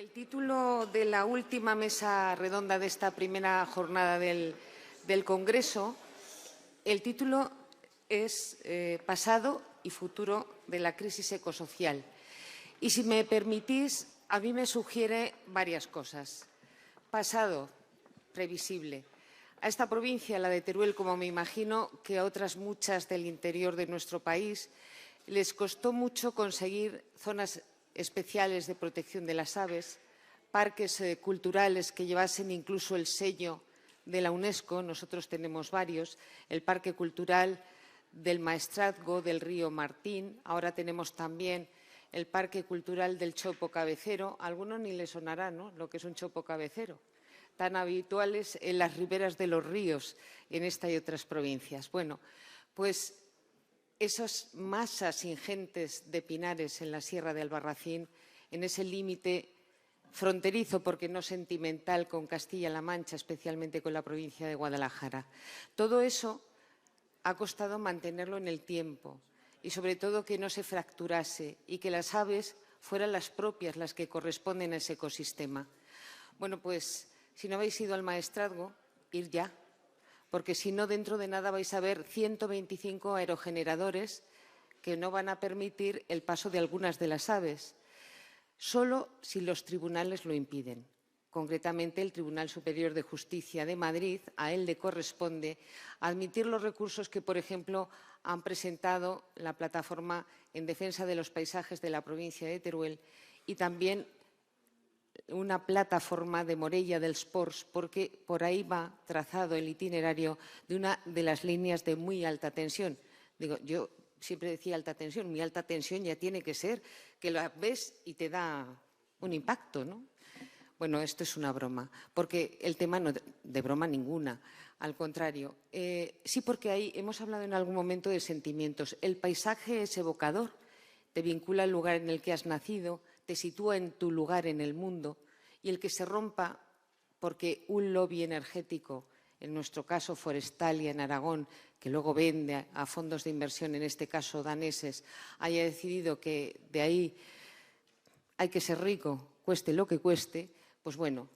El título de la última mesa redonda de esta primera jornada del Congreso, el título es Pasado y futuro de la crisis ecosocial. Y si me permitís, a mí me sugiere varias cosas. Pasado, previsible. A esta provincia, la de Teruel, como me imagino que a otras muchas del interior de nuestro país, les costó mucho conseguir zonas especiales de protección de las aves, parques culturales que llevasen incluso el sello de la UNESCO. Nosotros tenemos varios, el Parque Cultural del Maestrazgo, del río Martín. Ahora tenemos también el Parque Cultural del Chopo Cabecero. A algunos ni les sonará, ¿no?, lo que es un chopo cabecero, tan habituales en las riberas de los ríos en esta y otras provincias. Bueno, pues esas masas ingentes de pinares en la Sierra de Albarracín, en ese límite fronterizo, porque no sentimental, con Castilla-La Mancha, especialmente con la provincia de Guadalajara. Todo eso ha costado mantenerlo en el tiempo y, sobre todo, que no se fracturase y que las aves fueran las propias las que corresponden a ese ecosistema. Bueno, pues si no habéis ido al Maestrazgo, ir ya, porque si no, dentro de nada vais a ver 125 aerogeneradores que no van a permitir el paso de algunas de las aves, solo si los tribunales lo impiden. Concretamente, el Tribunal Superior de Justicia de Madrid, a él le corresponde admitir los recursos que, por ejemplo, han presentado la Plataforma en Defensa de los Paisajes de la provincia de Teruel y también una plataforma de Morella dels Ports, porque por ahí va trazado el itinerario de una de las líneas de muy alta tensión. Digo, yo siempre decía alta tensión, muy alta tensión ya tiene que ser que la ves y te da un impacto, ¿no? Bueno, esto es una broma, porque el tema no de broma ninguna, al contrario. Sí, porque ahí hemos hablado en algún momento de sentimientos. El paisaje es evocador, te vincula al lugar en el que has nacido, te sitúa en tu lugar en el mundo, y el que se rompa porque un lobby energético, en nuestro caso Forestalia en Aragón, que luego vende a fondos de inversión, en este caso daneses, haya decidido que de ahí hay que ser rico, cueste lo que cueste, pues bueno,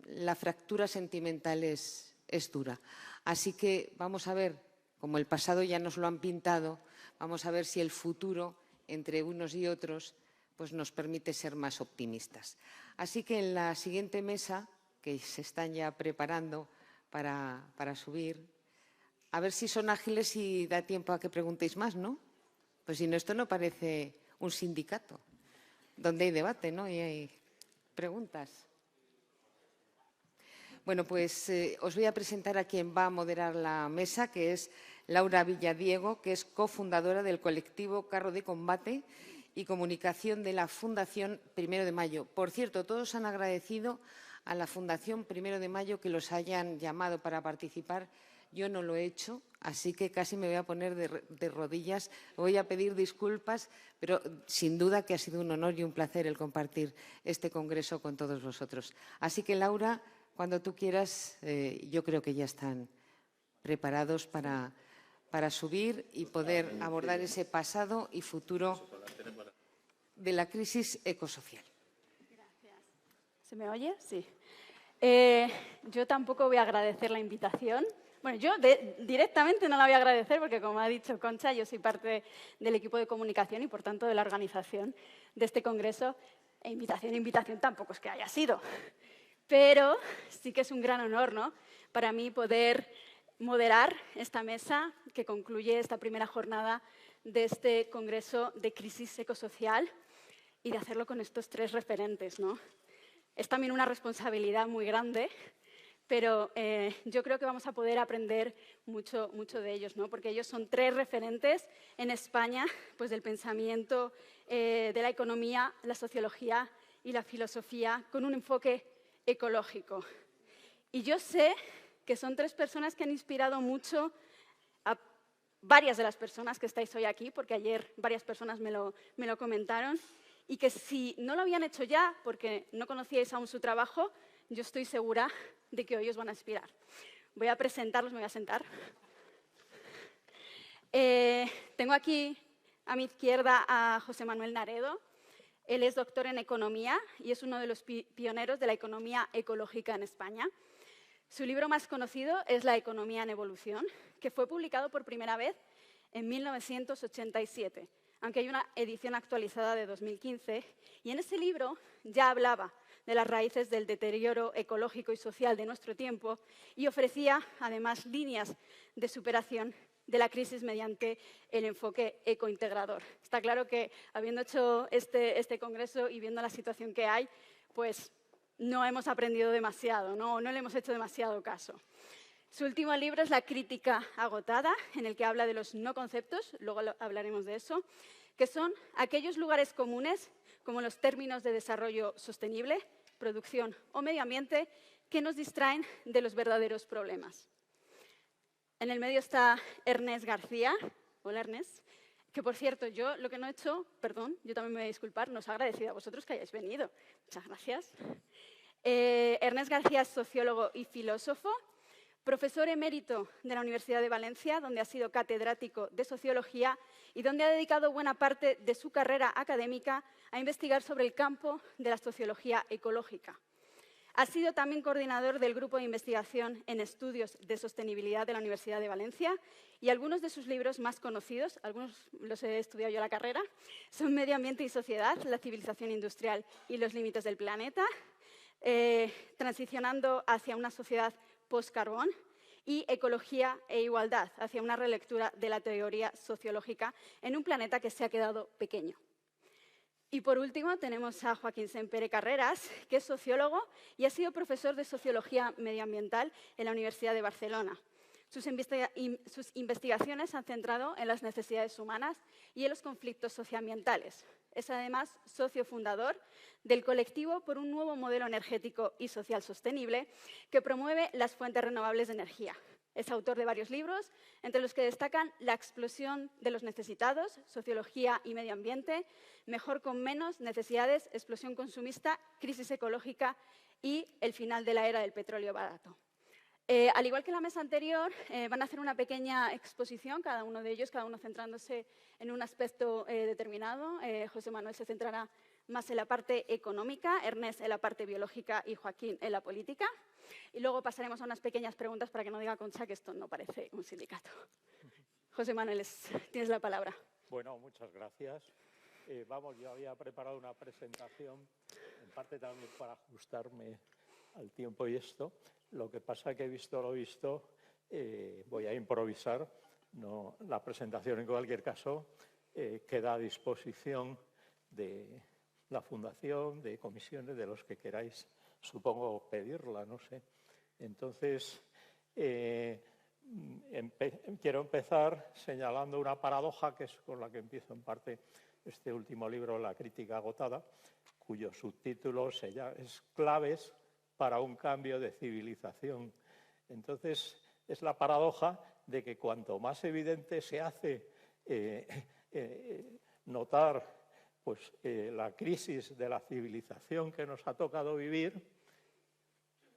la fractura sentimental es dura. Así que vamos a ver, como el pasado ya nos lo han pintado, vamos a ver si el futuro entre unos y otros pues nos permite ser más optimistas. Así que en la siguiente mesa, que se están ya preparando para subir, a ver si son ágiles y da tiempo a que preguntéis más, ¿no? Pues si no, esto no parece un sindicato, donde hay debate, ¿no?, y hay preguntas. Bueno, pues os voy a presentar a quien va a moderar la mesa, que es Laura Villadiego, que es cofundadora del colectivo Carro de Combate y Comunicación de la Fundación Primero de Mayo. Por cierto, todos han agradecido a la Fundación Primero de Mayo que los hayan llamado para participar. Yo no lo he hecho, así que casi me voy a poner de rodillas. Voy a pedir disculpas, pero sin duda que ha sido un honor y un placer el compartir este congreso con todos vosotros. Así que, Laura, cuando tú quieras, yo creo que ya están preparados para subir y poder abordar ese pasado y futuro de la crisis ecosocial. Gracias. ¿Se me oye? Sí. Yo tampoco voy a agradecer la invitación. Bueno, yo directamente no la voy a agradecer porque, como ha dicho Concha, yo soy parte del equipo de comunicación y, por tanto, de la organización de este congreso. E invitación tampoco es que haya sido. Pero sí que es un gran honor, ¿no?, para mí poder moderar esta mesa que concluye esta primera jornada de este Congreso de Crisis Ecosocial y de hacerlo con estos tres referentes, ¿no? Es también una responsabilidad muy grande, pero yo creo que vamos a poder aprender mucho de ellos, ¿no?, porque ellos son tres referentes en España, pues, del pensamiento, de la economía, la sociología y la filosofía, con un enfoque ecológico. Y yo sé que son tres personas que han inspirado mucho a varias de las personas que estáis hoy aquí, porque ayer varias personas me lo comentaron, y que si no lo habían hecho ya porque no conocíais aún su trabajo, yo estoy segura de que hoy os van a inspirar. Voy a presentarlos, me voy a sentar. Tengo aquí a mi izquierda a José Manuel Naredo. Él es doctor en economía y es uno de los pioneros de la economía ecológica en España. Su libro más conocido es La economía en evolución, que fue publicado por primera vez en 1987, aunque hay una edición actualizada de 2015. Y en ese libro ya hablaba de las raíces del deterioro ecológico y social de nuestro tiempo y ofrecía, además, líneas de superación de la crisis mediante el enfoque ecointegrador. Está claro que, habiendo hecho este congreso y viendo la situación que hay, pues no hemos aprendido demasiado, no le hemos hecho demasiado caso. Su último libro es La crítica agotada, en el que habla de los no conceptos, luego hablaremos de eso, que son aquellos lugares comunes, como los términos de desarrollo sostenible, producción o medio ambiente, que nos distraen de los verdaderos problemas. En el medio está Ernest García. Hola, Ernest. Que, por cierto, yo lo que no he hecho, perdón, yo también me voy a disculpar, nos he agradecido a vosotros que hayáis venido. Muchas gracias. Ernest García es sociólogo y filósofo, profesor emérito de la Universidad de Valencia, donde ha sido catedrático de sociología y donde ha dedicado buena parte de su carrera académica a investigar sobre el campo de la sociología ecológica. Ha sido también coordinador del Grupo de Investigación en Estudios de Sostenibilidad de la Universidad de Valencia y algunos de sus libros más conocidos, algunos los he estudiado yo en la carrera, son Medio Ambiente y Sociedad, la civilización industrial y los límites del planeta, Transicionando hacia una sociedad post-carbón y Ecología e Igualdad, hacia una relectura de la teoría sociológica en un planeta que se ha quedado pequeño. Y por último tenemos a Joaquín Sempere Carreras, que es sociólogo y ha sido profesor de Sociología Medioambiental en la Universidad de Barcelona. Sus investigaciones se han centrado en las necesidades humanas y en los conflictos socioambientales. Es además socio fundador del colectivo por un nuevo modelo energético y social sostenible que promueve las fuentes renovables de energía. Es autor de varios libros, entre los que destacan La explosión de los necesitados, Sociología y Medio Ambiente, Mejor con menos, Necesidades, Explosión consumista, Crisis ecológica y El final de la era del petróleo barato. Al igual que en la mesa anterior, van a hacer una pequeña exposición, cada uno de ellos, cada uno centrándose en un aspecto determinado. José Manuel se centrará más en la parte económica, Ernest en la parte biológica y Joaquín en la política. Y luego pasaremos a unas pequeñas preguntas para que no diga Concha que esto no parece un sindicato. José Manuel, tienes la palabra. Bueno, muchas gracias. Yo había preparado una presentación, en parte también para ajustarme al tiempo y esto. Lo que pasa es que he visto lo visto, voy a improvisar. No, la presentación, en cualquier caso, queda a disposición de la Fundación, de comisiones, de los que queráis, supongo, pedirla, no sé. Entonces, quiero empezar señalando una paradoja, que es con la que empiezo en parte este último libro, La crítica agotada, cuyo subtítulo es Claves para un cambio de civilización. Entonces, es la paradoja de que cuanto más evidente se hace notar la crisis de la civilización que nos ha tocado vivir,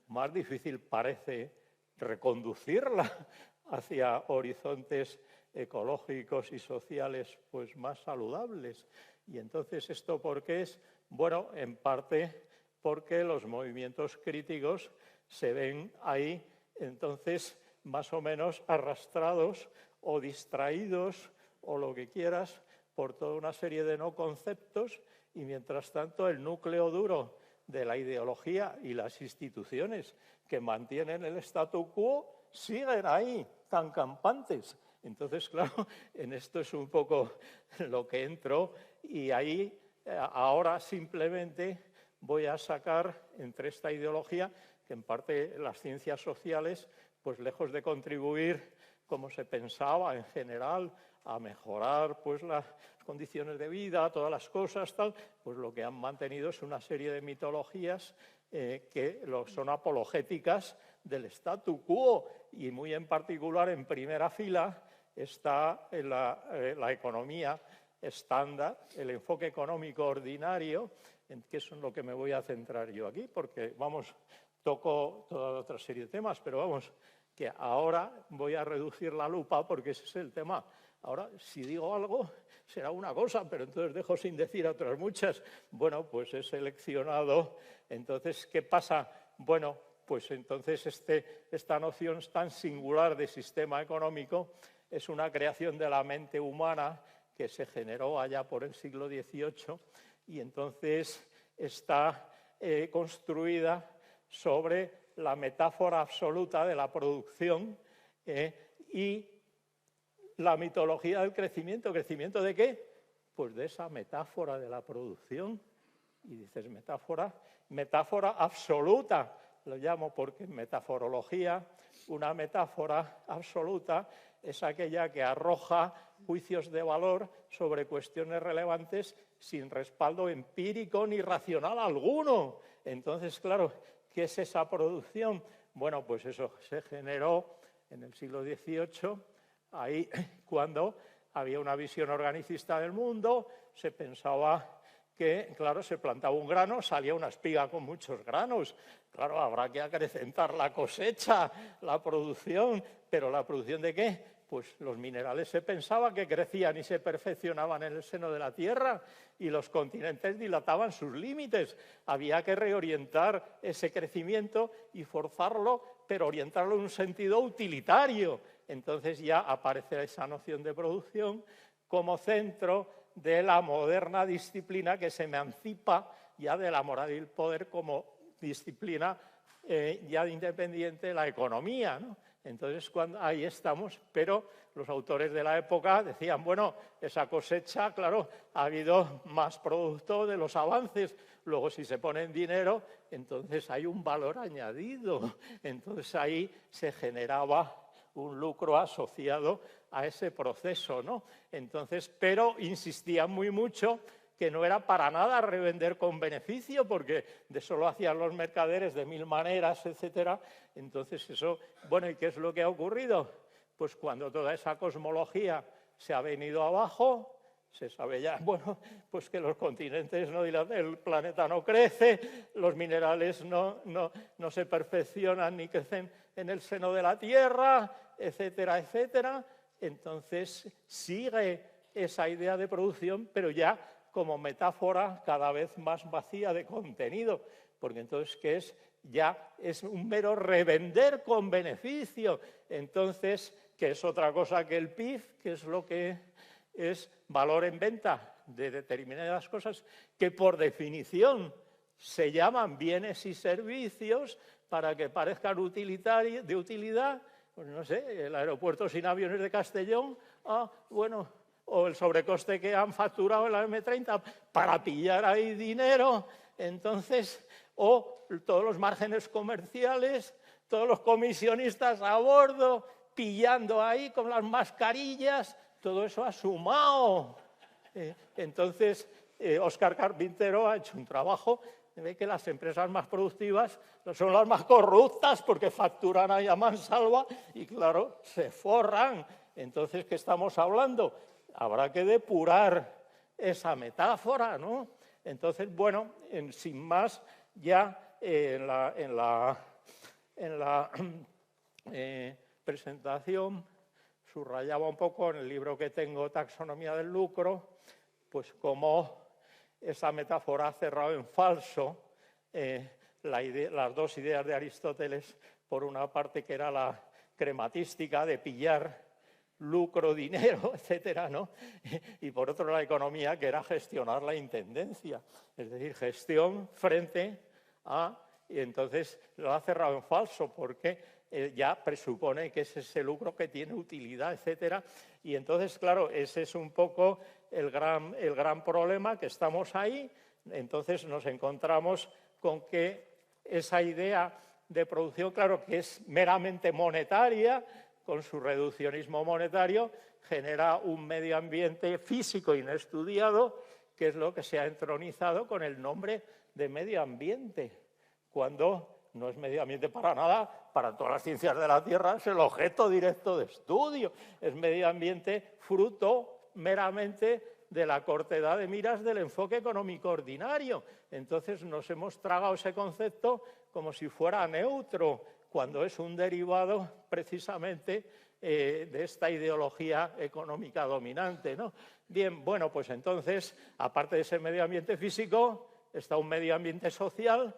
más difícil parece reconducirla hacia horizontes ecológicos y sociales más saludables. Y entonces, ¿esto por qué es? Bueno, en parte porque los movimientos críticos se ven ahí, entonces, más o menos arrastrados o distraídos o lo que quieras por toda una serie de no conceptos, y mientras tanto el núcleo duro de la ideología y las instituciones que mantienen el statu quo siguen ahí, tan campantes. Entonces, claro, en esto es un poco lo que entro, y ahí ahora simplemente voy a sacar entre esta ideología, que en parte las ciencias sociales, pues lejos de contribuir, como se pensaba en general, a mejorar las condiciones de vida, todas las cosas, tal, pues lo que han mantenido es una serie de mitologías que son apologéticas del statu quo, y muy en particular, en primera fila, está la economía estándar, el enfoque económico ordinario, que es en lo que me voy a centrar yo aquí, porque, toco toda otra serie de temas, pero que ahora voy a reducir la lupa porque ese es el tema Ahora, si digo algo, será una cosa, pero entonces dejo sin decir otras muchas. Bueno, pues he seleccionado. Entonces, ¿qué pasa? Bueno, pues entonces esta noción tan singular de sistema económico es una creación de la mente humana que se generó allá por el siglo XVIII y entonces está construida sobre la metáfora absoluta de la producción y la mitología del crecimiento. ¿Crecimiento de qué? Pues de esa metáfora de la producción. Y dices, metáfora absoluta, lo llamo porque en metaforología una metáfora absoluta es aquella que arroja juicios de valor sobre cuestiones relevantes sin respaldo empírico ni racional alguno. Entonces, claro, ¿qué es esa producción? Bueno, pues eso se generó en el siglo XVIII, ahí cuando había una visión organicista del mundo, se pensaba que, claro, se plantaba un grano, salía una espiga con muchos granos. Claro, habrá que acrecentar la cosecha, la producción, pero ¿la producción de qué? Pues los minerales se pensaba que crecían y se perfeccionaban en el seno de la Tierra y los continentes dilataban sus límites. Había que reorientar ese crecimiento y forzarlo, pero orientarlo en un sentido utilitario. Entonces ya aparece esa noción de producción como centro de la moderna disciplina que se emancipa ya de la moral y el poder como disciplina ya de independiente de la economía, ¿no? Entonces, ahí estamos, pero los autores de la época decían, bueno, esa cosecha, claro, ha habido más producto de los avances, luego si se pone en dinero, entonces hay un valor añadido, entonces ahí se generaba un lucro asociado a ese proceso, ¿no? Entonces, pero insistían muy mucho que no era para nada revender con beneficio, porque de eso lo hacían los mercaderes de mil maneras, etcétera. Entonces eso, bueno, ¿y qué es lo que ha ocurrido? Pues cuando toda esa cosmología se ha venido abajo, se sabe ya, bueno, pues que los continentes no dilatan, el planeta no crece, los minerales no se perfeccionan ni crecen en el seno de la Tierra, etcétera, etcétera. Entonces sigue esa idea de producción, pero ya como metáfora cada vez más vacía de contenido, porque entonces, ¿qué es? Ya es un mero revender con beneficio. Entonces, ¿qué es otra cosa que el PIB? ¿Qué es lo que es valor en venta de determinadas cosas que por definición se llaman bienes y servicios para que parezcan de utilidad? Pues no sé, el aeropuerto sin aviones de Castellón, bueno, o el sobrecoste que han facturado en la M30 para pillar ahí dinero, entonces, o todos los márgenes comerciales, todos los comisionistas a bordo, pillando ahí con las mascarillas, todo eso ha sumado. Entonces, Óscar Carpintero ha hecho un trabajo, ve que las empresas más productivas son las más corruptas porque facturan ahí a mansalva y, claro, se forran. Entonces, ¿qué estamos hablando? Habrá que depurar esa metáfora, ¿no? Entonces, bueno, sin más, ya en la presentación subrayaba un poco en el libro que tengo, Taxonomía del lucro, pues cómo esa metáfora ha cerrado en falso las dos ideas de Aristóteles, por una parte que era la crematística de pillar lucro, dinero, etcétera, ¿no? Y por otro la economía, que era gestionar la intendencia, es decir, gestión frente a... Y entonces lo ha cerrado en falso porque ya presupone que es ese lucro que tiene utilidad, etcétera. Y entonces, claro, ese es un poco el gran problema, que estamos ahí. Entonces nos encontramos con que esa idea de producción, claro, que es meramente monetaria, con su reduccionismo monetario, genera un medio ambiente físico inestudiado, que es lo que se ha entronizado con el nombre de medio ambiente, cuando no es medio ambiente para nada, para todas las ciencias de la Tierra es el objeto directo de estudio, es medio ambiente fruto meramente de la cortedad de miras del enfoque económico ordinario. Entonces nos hemos tragado ese concepto como si fuera neutro, cuando es un derivado precisamente de esta ideología económica dominante, ¿no? Bien, bueno, pues entonces, aparte de ese medio ambiente físico, está un medio ambiente social,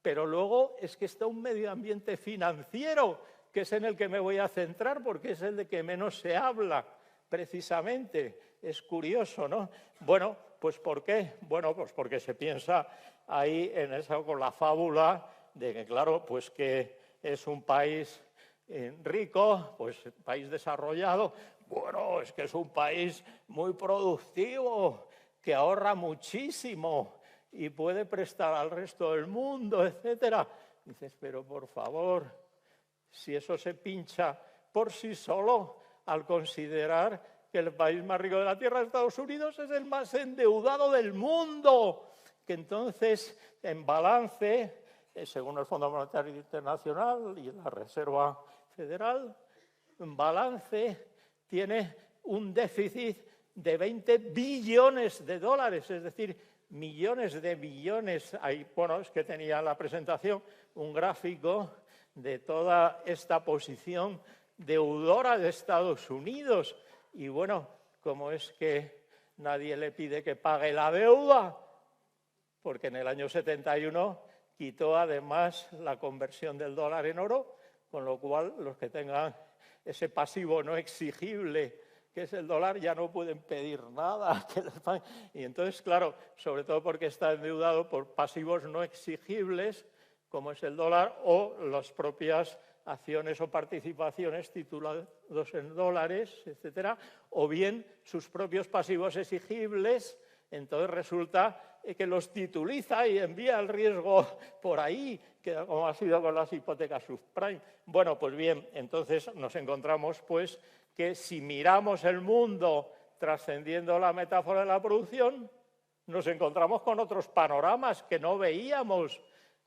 pero luego es que está un medio ambiente financiero, que es en el que me voy a centrar porque es el de que menos se habla, precisamente. Es curioso, ¿no? Bueno, pues ¿por qué? Bueno, pues porque se piensa ahí en eso con la fábula de que, claro, pues que es un país rico, pues país desarrollado. Bueno, es que es un país muy productivo, que ahorra muchísimo y puede prestar al resto del mundo, etcétera. Dices, pero por favor, si eso se pincha por sí solo al considerar que el país más rico de la Tierra, Estados Unidos, es el más endeudado del mundo, que entonces en balance, según el Fondo Monetario Internacional y la Reserva Federal, en balance tiene un déficit de 20 billones de dólares, es decir, millones de billones. Ahí, bueno, es que tenía en la presentación un gráfico de toda esta posición deudora de Estados Unidos. Y bueno, como es que nadie le pide que pague la deuda, porque en el año 71 quitó además la conversión del dólar en oro, con lo cual los que tengan ese pasivo no exigible, que es el dólar, ya no pueden pedir nada. Y entonces, claro, sobre todo porque está endeudado por pasivos no exigibles, como es el dólar, o las propias acciones o participaciones titulados en dólares, etcétera, o bien sus propios pasivos exigibles. Entonces resulta que los tituliza y envía el riesgo por ahí, que como ha sido con las hipotecas subprime. Bueno, pues bien, entonces nos encontramos pues que si miramos el mundo trascendiendo la metáfora de la producción, nos encontramos con otros panoramas que no veíamos,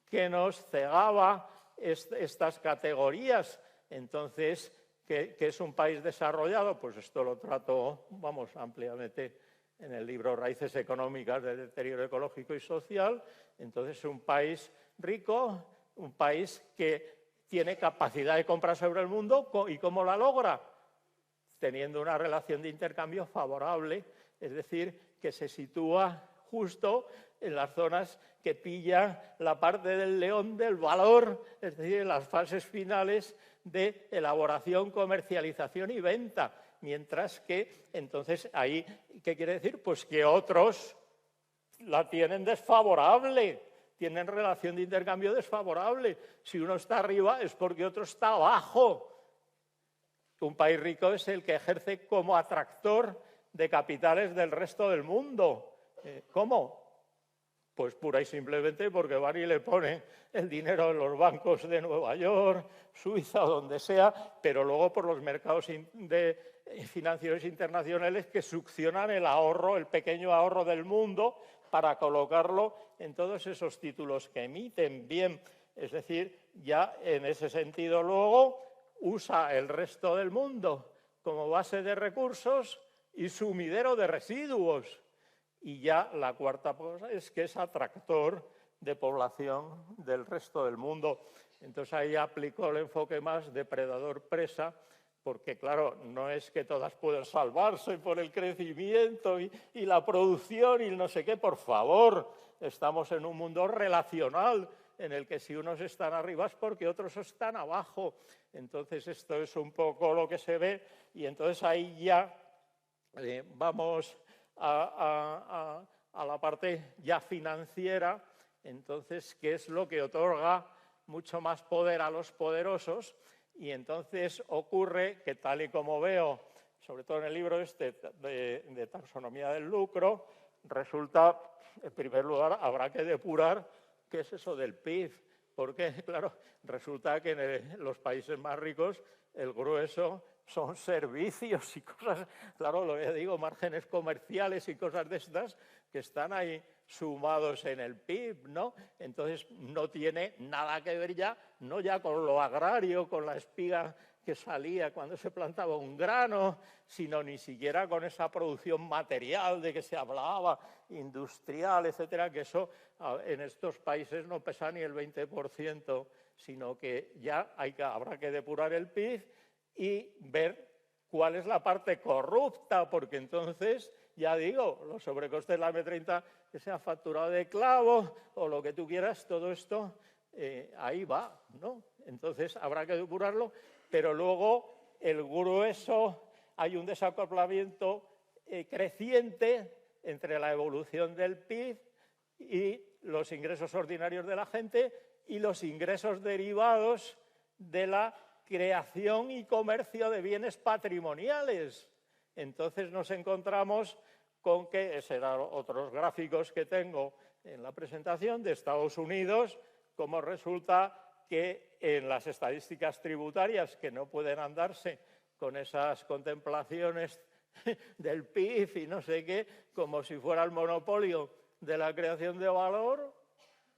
que nos cegaba estas categorías. Entonces, ¿qué es un país desarrollado? Pues esto lo trato, vamos, ampliamente en el libro Raíces económicas del deterioro ecológico y social. Entonces, es un país rico, un país que tiene capacidad de compra sobre el mundo. ¿Y cómo la logra? Teniendo una relación de intercambio favorable, es decir, que se sitúa justo en las zonas que pillan la parte del león del valor, es decir, en las fases finales de elaboración, comercialización y venta. Mientras que, entonces, ahí, ¿qué quiere decir? Pues que otros la tienen desfavorable, tienen relación de intercambio desfavorable. Si uno está arriba es porque otro está abajo. Un país rico es el que ejerce como atractor de capitales del resto del mundo. ¿Cómo? Pues pura y simplemente porque van y le ponen el dinero en los bancos de Nueva York, Suiza, donde sea, pero luego por los mercados financieros internacionales que succionan el ahorro, el pequeño ahorro del mundo, para colocarlo en todos esos títulos que emiten. Bien, es decir, ya en ese sentido luego usa el resto del mundo como base de recursos y sumidero de residuos. Y ya la cuarta cosa es que es atractor de población del resto del mundo. Entonces ahí aplicó el enfoque más depredador-presa, porque claro, no es que todas puedan salvarse por el crecimiento y la producción y no sé qué, por favor. Estamos en un mundo relacional en el que si unos están arriba es porque otros están abajo. Entonces esto es un poco lo que se ve y entonces ahí ya vamos a la parte ya financiera. Entonces, ¿qué es lo que otorga mucho más poder a los poderosos? Y entonces ocurre que, tal y como veo, sobre todo en el libro de taxonomía del lucro, resulta, en primer lugar, habrá que depurar qué es eso del PIB, porque, claro, resulta que en los países más ricos el grueso son servicios y cosas, claro, lo que digo, márgenes comerciales y cosas de estas que están ahí sumados en el PIB, ¿no? Entonces no tiene nada que ver ya, no ya con lo agrario, con la espiga que salía cuando se plantaba un grano, sino ni siquiera con esa producción material de que se hablaba, industrial, etcétera, que eso en estos países no pesa ni el 20%, sino que ya habrá que depurar el PIB y ver cuál es la parte corrupta, porque entonces, ya digo, los sobrecostes de la M30 que se ha facturado de clavo o lo que tú quieras, todo esto ahí va, ¿no? Entonces habrá que depurarlo, pero luego el grueso, hay un desacoplamiento creciente entre la evolución del PIB y los ingresos ordinarios de la gente y los ingresos derivados de la creación y comercio de bienes patrimoniales. Entonces nos encontramos con que, serán otros gráficos que tengo en la presentación, de Estados Unidos, como resulta que en las estadísticas tributarias, que no pueden andarse con esas contemplaciones del PIB y no sé qué, como si fuera el monopolio de la creación de valor,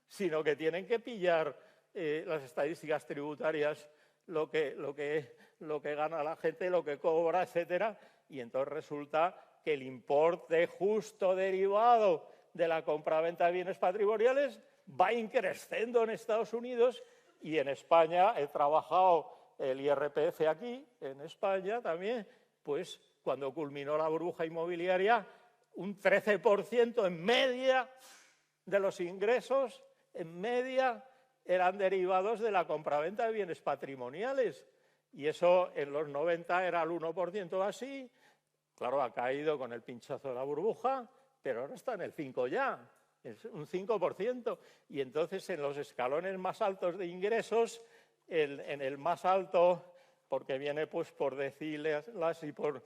sino que tienen que pillar las estadísticas tributarias, lo que gana la gente, lo que cobra, etcétera, y entonces resulta que el importe justo derivado de la compraventa de bienes patrimoniales va increciendo en Estados Unidos y en España. He trabajado el IRPF aquí, en España también, pues cuando culminó la burbuja inmobiliaria, un 13% en media de los ingresos, en media, eran derivados de la compraventa de bienes patrimoniales. Y eso en los 90 era el 1% así. Claro, ha caído con el pinchazo de la burbuja, pero ahora está en el 5% ya, es un 5%. Y entonces en los escalones más altos de ingresos, en el más alto, porque viene pues por deciles y por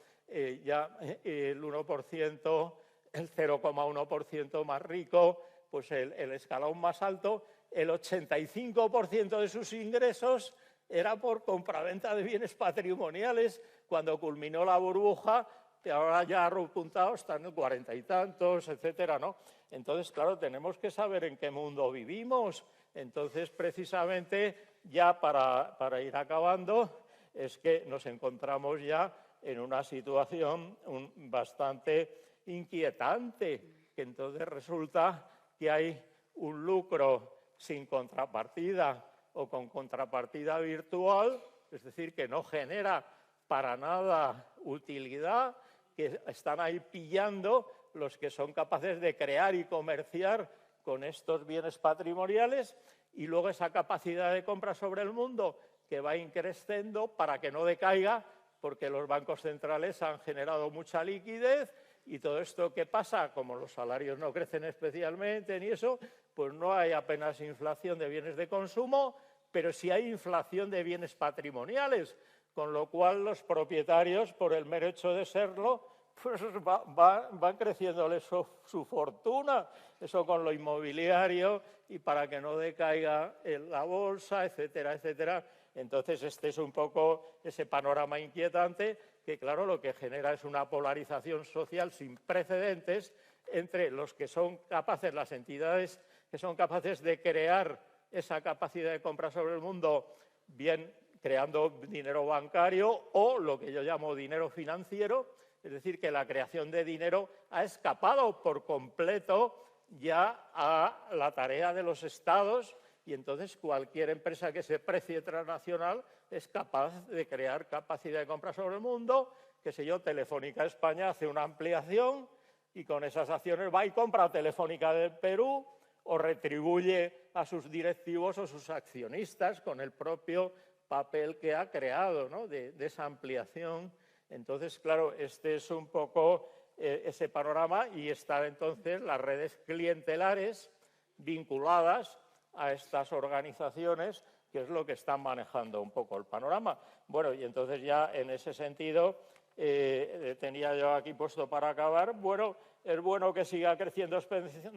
ya el 1%, el 0,1% más rico, pues el escalón más alto, el 85% de sus ingresos era por compraventa de bienes patrimoniales cuando culminó la burbuja, que ahora ya ha repuntado, están en 40 y tantos, etcétera, ¿no? Entonces, claro, tenemos que saber en qué mundo vivimos. Entonces, precisamente, ya para ir acabando, es que nos encontramos ya en una situación bastante inquietante, que entonces resulta que hay un lucro sin contrapartida o con contrapartida virtual, es decir, que no genera para nada utilidad, que están ahí pillando los que son capaces de crear y comerciar con estos bienes patrimoniales, y luego esa capacidad de compra sobre el mundo que va increciendo para que no decaiga, porque los bancos centrales han generado mucha liquidez. Y todo esto que pasa, como los salarios no crecen especialmente ni eso, pues no hay apenas inflación de bienes de consumo, pero sí hay inflación de bienes patrimoniales, con lo cual los propietarios, por el mero hecho de serlo, pues van creciéndoles su fortuna, eso con lo inmobiliario, y para que no decaiga en la bolsa, etcétera, etcétera. Entonces, este es un poco ese panorama inquietante que, claro, lo que genera es una polarización social sin precedentes entre los que son capaces, las entidades que son capaces de crear esa capacidad de compra sobre el mundo, bien creando dinero bancario o lo que yo llamo dinero financiero, es decir, que la creación de dinero ha escapado por completo ya a la tarea de los estados, y entonces cualquier empresa que se precie transnacional es capaz de crear capacidad de compra sobre el mundo. Qué sé yo, Telefónica España hace una ampliación y con esas acciones va y compra Telefónica del Perú o retribuye a sus directivos o sus accionistas con el propio papel que ha creado, ¿no?, de esa ampliación. Entonces, claro, este es un poco ese panorama, y están entonces las redes clientelares vinculadas a estas organizaciones, que es lo que están manejando un poco el panorama. Bueno, y entonces ya en ese sentido tenía yo aquí puesto para acabar, bueno, es bueno que siga creciendo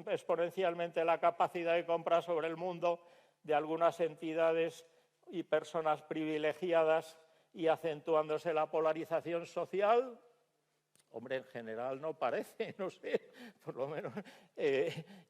exponencialmente la capacidad de compra sobre el mundo de algunas entidades y personas privilegiadas y acentuándose la polarización social. Hombre, en general no parece, no sé, por lo menos.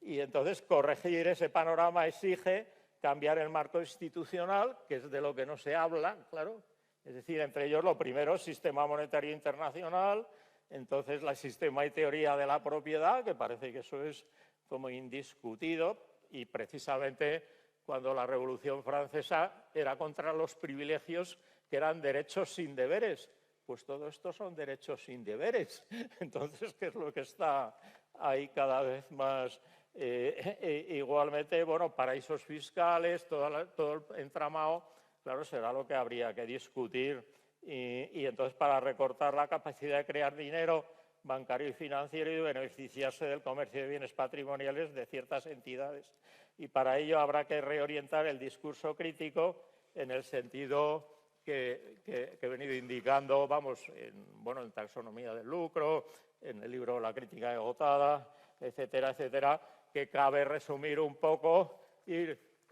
Y entonces corregir ese panorama exige cambiar el marco institucional, que es de lo que no se habla, claro. Es decir, entre ellos lo primero, sistema monetario internacional, entonces el sistema y teoría de la propiedad, que parece que eso es como indiscutido, y precisamente cuando la Revolución Francesa era contra los privilegios que eran derechos sin deberes. Pues todo esto son derechos sin deberes. Entonces, ¿qué es lo que está ahí cada vez más? Igualmente, bueno, paraísos fiscales, todo el entramado, claro, será lo que habría que discutir. Y entonces, para recortar la capacidad de crear dinero bancario y financiero y beneficiarse del comercio de bienes patrimoniales de ciertas entidades. Y para ello habrá que reorientar el discurso crítico en el sentido que he venido indicando, vamos, en taxonomía del lucro, en el libro La crítica agotada, etcétera, etcétera, que cabe resumir un poco. Y,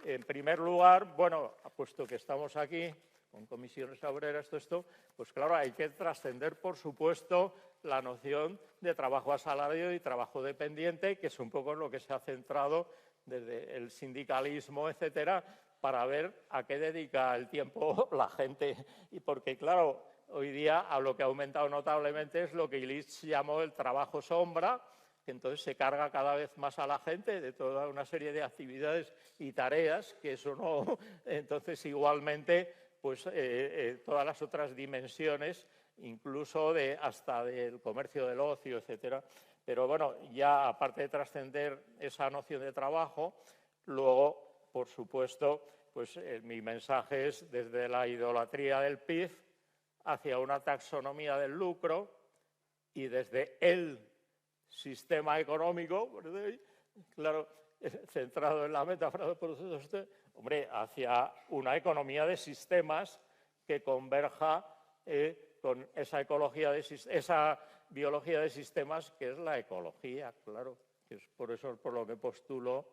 en primer lugar, bueno, puesto que estamos aquí con comisiones obreras, todo esto, pues claro, hay que trascender, por supuesto, la noción de trabajo asalariado y trabajo dependiente, que es un poco lo que se ha centrado desde el sindicalismo, etcétera, para ver a qué dedica el tiempo la gente. Y porque, claro, hoy día a lo que ha aumentado notablemente es lo que Illich llamó el trabajo sombra, que entonces se carga cada vez más a la gente de toda una serie de actividades y tareas, que eso no. Entonces, igualmente, pues todas las otras dimensiones, incluso hasta del comercio del ocio, etcétera. Pero bueno, ya aparte de trascender esa noción de trabajo, luego, por supuesto, pues mi mensaje es desde la idolatría del PIB hacia una taxonomía del lucro y desde el sistema económico, claro, centrado en la metáfora del proceso, hombre, hacia una economía de sistemas que converja con esa esa biología de sistemas que es la ecología, claro, que es por eso por lo que postulo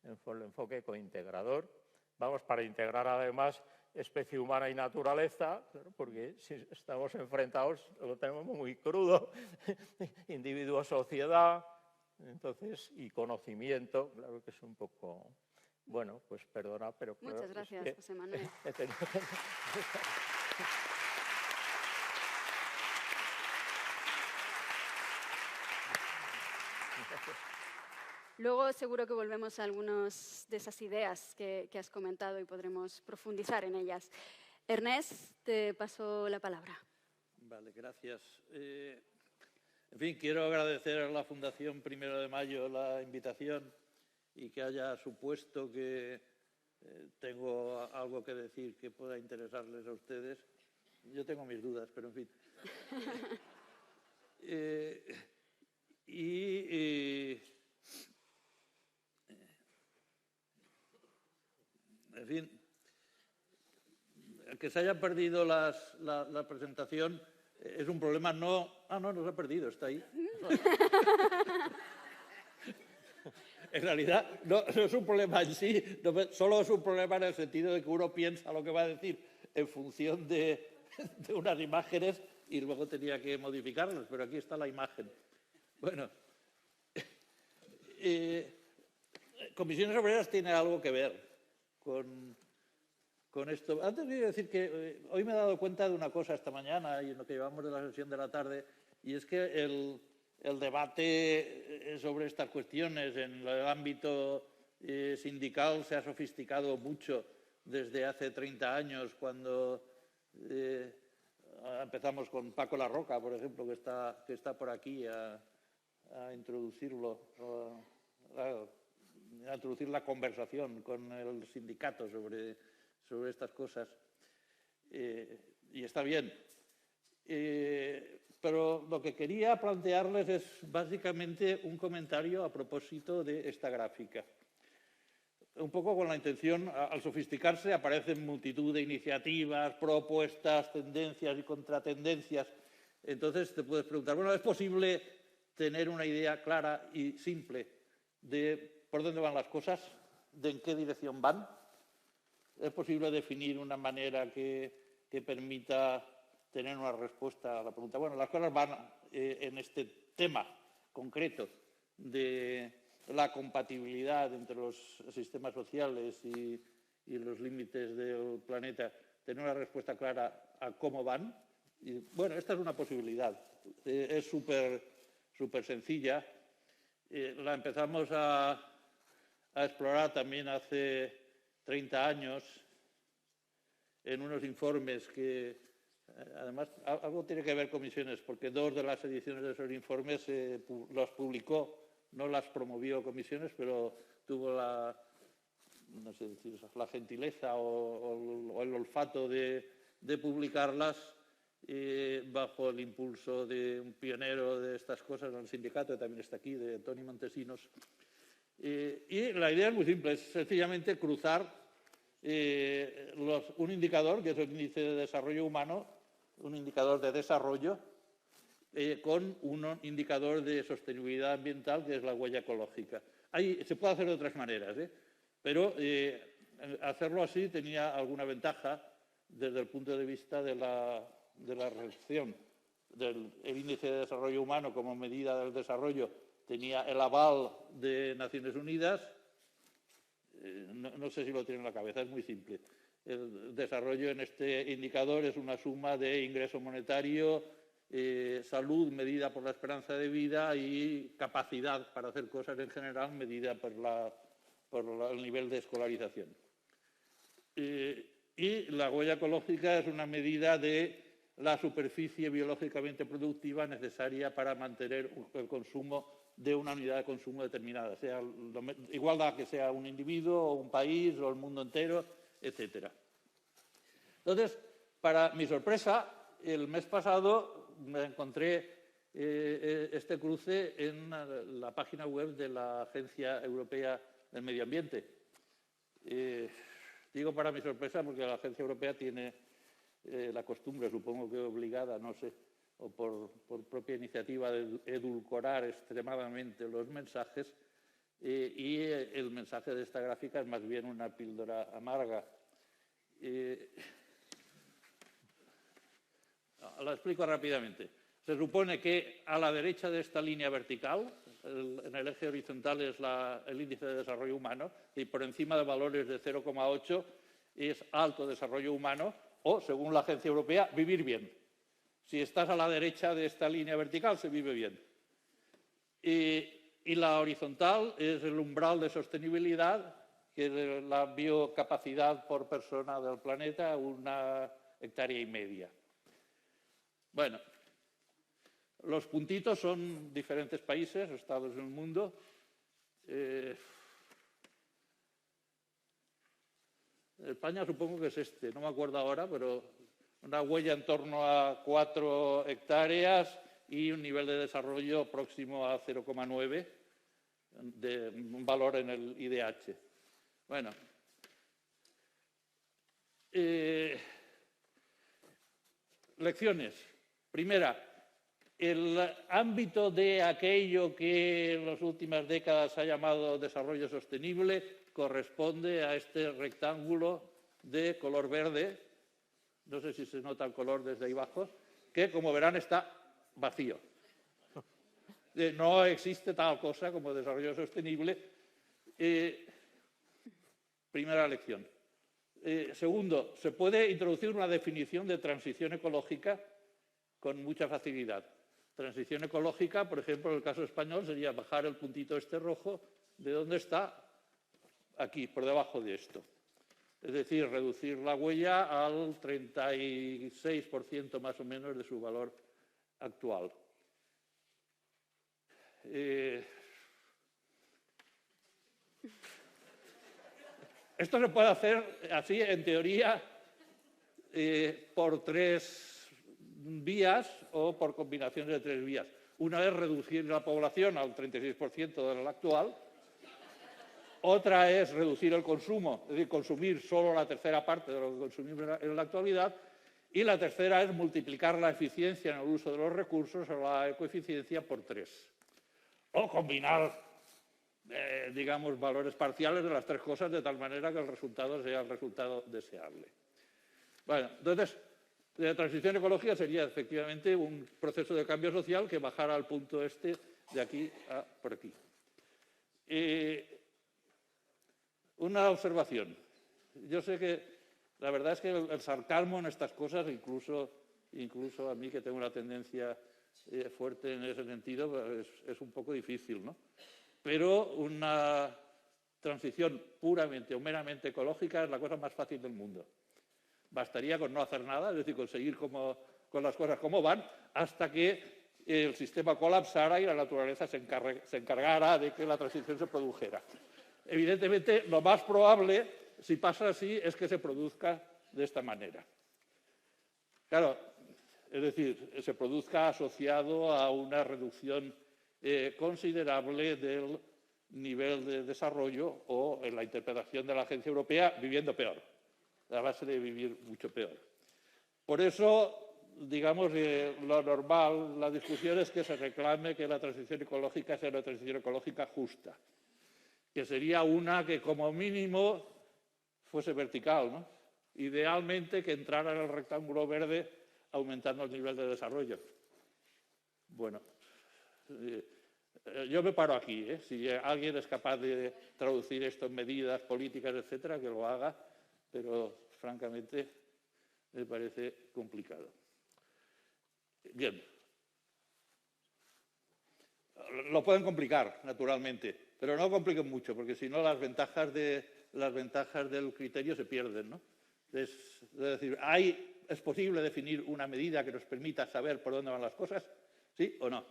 el enfoque cointegrador. Vamos, para integrar además especie humana y naturaleza, claro, porque si estamos enfrentados, lo tenemos muy crudo, individuo-sociedad, entonces, y conocimiento, claro que es un poco, bueno, pues perdona, pero claro. Muchas gracias, José Manuel. Luego seguro que volvemos a algunas de esas ideas que has comentado y podremos profundizar en ellas. Ernest, te paso la palabra. Vale, gracias. En fin, quiero agradecer a la Fundación 1 de Mayo la invitación y que haya supuesto que tengo algo que decir que pueda interesarles a ustedes. Yo tengo mis dudas, pero en fin. En fin, que se haya perdido la presentación es un problema. No se ha perdido, está ahí. En realidad no es un problema en sí, solo es un problema en el sentido de que uno piensa lo que va a decir en función de unas imágenes y luego tenía que modificarlas, pero aquí está la imagen. Bueno, Comisiones Obreras tiene algo que ver con esto. Antes quería decir que hoy me he dado cuenta de una cosa esta mañana y en lo que llevamos de la sesión de la tarde, y es que el debate sobre estas cuestiones en el ámbito sindical se ha sofisticado mucho desde hace 30 años, cuando empezamos con Paco Larroca, por ejemplo, que está por aquí a introducirlo, a introducir la conversación con el sindicato sobre estas cosas. Y está bien. Pero lo que quería plantearles es básicamente un comentario a propósito de esta gráfica. Un poco con la intención, al sofisticarse aparecen multitud de iniciativas, propuestas, tendencias y contratendencias. Entonces te puedes preguntar, bueno, ¿es posible tener una idea clara y simple de por dónde van las cosas, de en qué dirección van? ¿Es posible definir una manera que permita tener una respuesta a la pregunta? Bueno, las cosas van en este tema concreto de la compatibilidad entre los sistemas sociales y los límites del planeta, tener una respuesta clara a cómo van. Y, bueno, esta es una posibilidad. Es súper sencilla. La empezamos a explorar también hace 30 años en unos informes que, además, algo tiene que ver con Misiones, porque 2 de las ediciones de esos informes los publicó, no las promovió Comisiones, pero tuvo la, no sé decir, la gentileza o el olfato de publicarlas bajo el impulso de un pionero de estas cosas en el sindicato, que también está aquí, de Toni Montesinos. Y la idea es muy simple, es sencillamente cruzar un indicador, que es el índice de desarrollo humano, un indicador de desarrollo, con un indicador de sostenibilidad ambiental, que es la huella ecológica. Se puede hacer de otras maneras, pero hacerlo así tenía alguna ventaja desde el punto de vista de la relación del índice de desarrollo humano como medida del desarrollo. Tenía el aval de Naciones Unidas, no sé si lo tiene en la cabeza, es muy simple. El desarrollo en este indicador es una suma de ingreso monetario, salud medida por la esperanza de vida y capacidad para hacer cosas en general medida por el nivel de escolarización. Y la huella ecológica es una medida de la superficie biológicamente productiva necesaria para mantener el consumo de una unidad de consumo determinada, sea igual da que sea un individuo o un país o el mundo entero, etc. Entonces, para mi sorpresa, el mes pasado me encontré este cruce en la página web de la Agencia Europea del Medio Ambiente. Digo para mi sorpresa porque la Agencia Europea tiene la costumbre, supongo que obligada, no sé, o por propia iniciativa, de edulcorar extremadamente los mensajes, y el mensaje de esta gráfica es más bien una píldora amarga. La explico rápidamente. Se supone que a la derecha de esta línea vertical, en el eje horizontal es el índice de desarrollo humano, y por encima de valores de 0,8 es alto desarrollo humano, o, según la Agencia Europea, vivir bien. Si estás a la derecha de esta línea vertical, se vive bien. Y la horizontal es el umbral de sostenibilidad, que es la biocapacidad por persona del planeta, 1,5 hectáreas. Bueno, los puntitos son diferentes países, estados en el mundo. España supongo que es este, no me acuerdo ahora, pero una huella en torno a 4 hectáreas y un nivel de desarrollo próximo a 0,9, de un valor en el IDH. Bueno, lecciones. Primera, el ámbito de aquello que en las últimas décadas se ha llamado desarrollo sostenible corresponde a este rectángulo de color verde, no sé si se nota el color desde ahí abajo, que, como verán, está vacío. No existe tal cosa como desarrollo sostenible. Primera lección. Segundo, se puede introducir una definición de transición ecológica con mucha facilidad. Transición ecológica, por ejemplo, en el caso español, sería bajar el puntito este rojo de donde está, aquí, por debajo de esto. Es decir, reducir la huella al 36% más o menos de su valor actual. Esto se puede hacer así, en teoría, por 3 vías o por combinaciones de 3 vías. Una es reducir la población al 36% de la actual. Otra es reducir el consumo, es decir, consumir solo la tercera parte de lo que consumimos en la actualidad. Y la tercera es multiplicar la eficiencia en el uso de los recursos o la ecoeficiencia por 3. O combinar, digamos, valores parciales de las 3 cosas de tal manera que el resultado sea el resultado deseable. Bueno, entonces, la transición ecológica sería efectivamente un proceso de cambio social que bajara al punto este de aquí a por aquí. Una observación. Yo sé que la verdad es que el sarcasmo en estas cosas, incluso a mí que tengo una tendencia fuerte en ese sentido, es un poco difícil, ¿no? Pero una transición puramente o meramente ecológica es la cosa más fácil del mundo. Bastaría con no hacer nada, es decir, con seguir con las cosas como van, hasta que el sistema colapsara y la naturaleza se encargara de que la transición se produjera. Evidentemente, lo más probable, si pasa así, es que se produzca de esta manera. Claro, es decir, se produzca asociado a una reducción considerable del nivel de desarrollo o, en la interpretación de la Agencia Europea, viviendo peor, a base de vivir mucho peor. Por eso, digamos, lo normal, la discusión es que se reclame que la transición ecológica sea una transición ecológica justa, que sería una que como mínimo fuese vertical, ¿no? Idealmente que entrara en el rectángulo verde aumentando el nivel de desarrollo. Bueno, yo me paro aquí, ¿eh? Si alguien es capaz de traducir esto en medidas políticas, etcétera, que lo haga, pero francamente me parece complicado. Bien. Lo pueden complicar, naturalmente, pero no compliquen mucho, porque si no las ventajas del criterio se pierden, ¿no? Es decir, ¿es posible definir una medida que nos permita saber por dónde van las cosas? ¿Sí o no?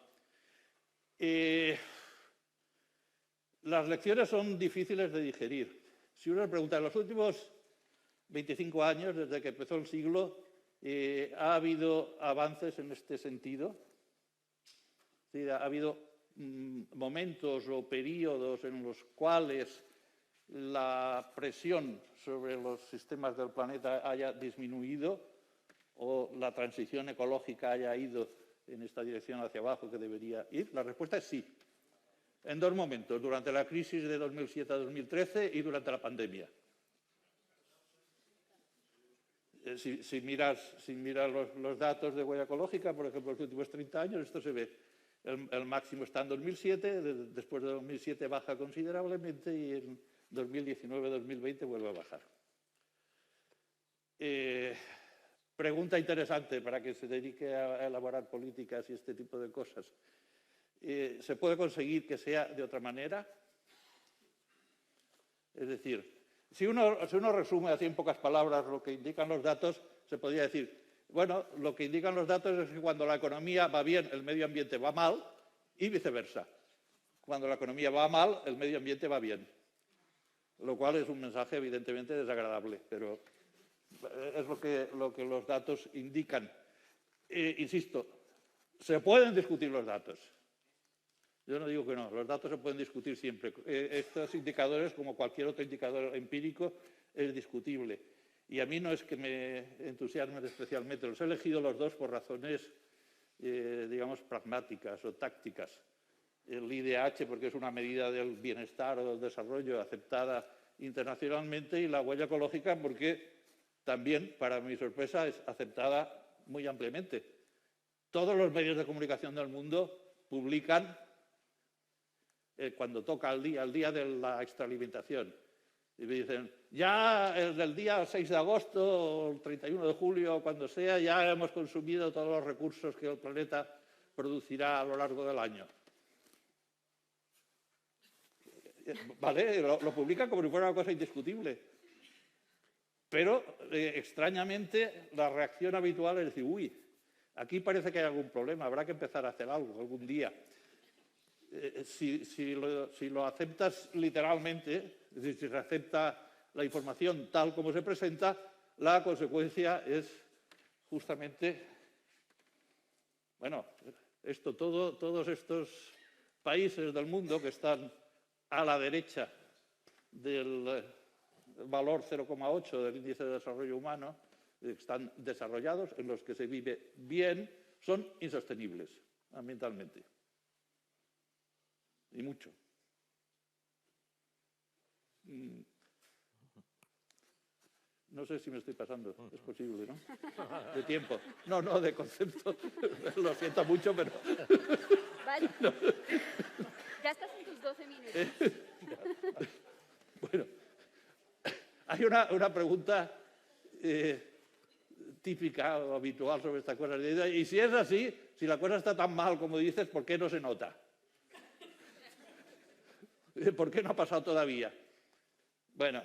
Las lecciones son difíciles de digerir. Si uno le pregunta, en los últimos 25 años, desde que empezó el siglo, ¿ha habido avances en este sentido? ¿Sí? ¿Ha habido momentos o periodos en los cuales la presión sobre los sistemas del planeta haya disminuido o la transición ecológica haya ido en esta dirección hacia abajo que debería ir? La respuesta es sí. En dos momentos, durante la crisis de 2007 a 2013 y durante la pandemia. Si miras los datos de huella ecológica, por ejemplo, los últimos 30 años, esto se ve. El máximo está en 2007, después de 2007 baja considerablemente y en 2019-2020 vuelve a bajar. Pregunta interesante para que se dedique a elaborar políticas y este tipo de cosas. ¿Se puede conseguir que sea de otra manera? Es decir, si uno resume así en pocas palabras lo que indican los datos, se podría decir, bueno, lo que indican los datos es que cuando la economía va bien, el medio ambiente va mal y viceversa. Cuando la economía va mal, el medio ambiente va bien. Lo cual es un mensaje evidentemente desagradable, pero es lo que los datos indican. Insisto, se pueden discutir los datos. Yo no digo que no, los datos se pueden discutir siempre. Estos indicadores, como cualquier otro indicador empírico, es discutible. Y a mí no es que me entusiasmen especialmente. Los he elegido los dos por razones, digamos, pragmáticas o tácticas. El IDH, porque es una medida del bienestar o del desarrollo aceptada internacionalmente, y la huella ecológica, porque también, para mi sorpresa, es aceptada muy ampliamente. Todos los medios de comunicación del mundo publican, cuando toca el día de la extraalimentación, y me dicen, ya el día 6 de agosto o el 31 de julio, cuando sea, ya hemos consumido todos los recursos que el planeta producirá a lo largo del año. ¿Vale? Lo publican como si fuera una cosa indiscutible. Pero, extrañamente, la reacción habitual es decir, uy, aquí parece que hay algún problema, habrá que empezar a hacer algo algún día. Si lo aceptas literalmente, es decir, si se acepta la información tal como se presenta, la consecuencia es justamente, bueno, todos estos países del mundo que están a la derecha del valor 0,8 del índice de desarrollo humano, están desarrollados, en los que se vive bien, son insostenibles ambientalmente. Y mucho. No sé si me estoy pasando, es posible, ¿no? De tiempo. No, de concepto. Lo siento mucho, pero... Vale. No. Ya estás en tus 12 minutos. Bueno, hay una pregunta típica o habitual sobre esta cosa. Y si es así, si la cosa está tan mal como dices, ¿por qué no se nota? ¿Por qué no ha pasado todavía? Bueno,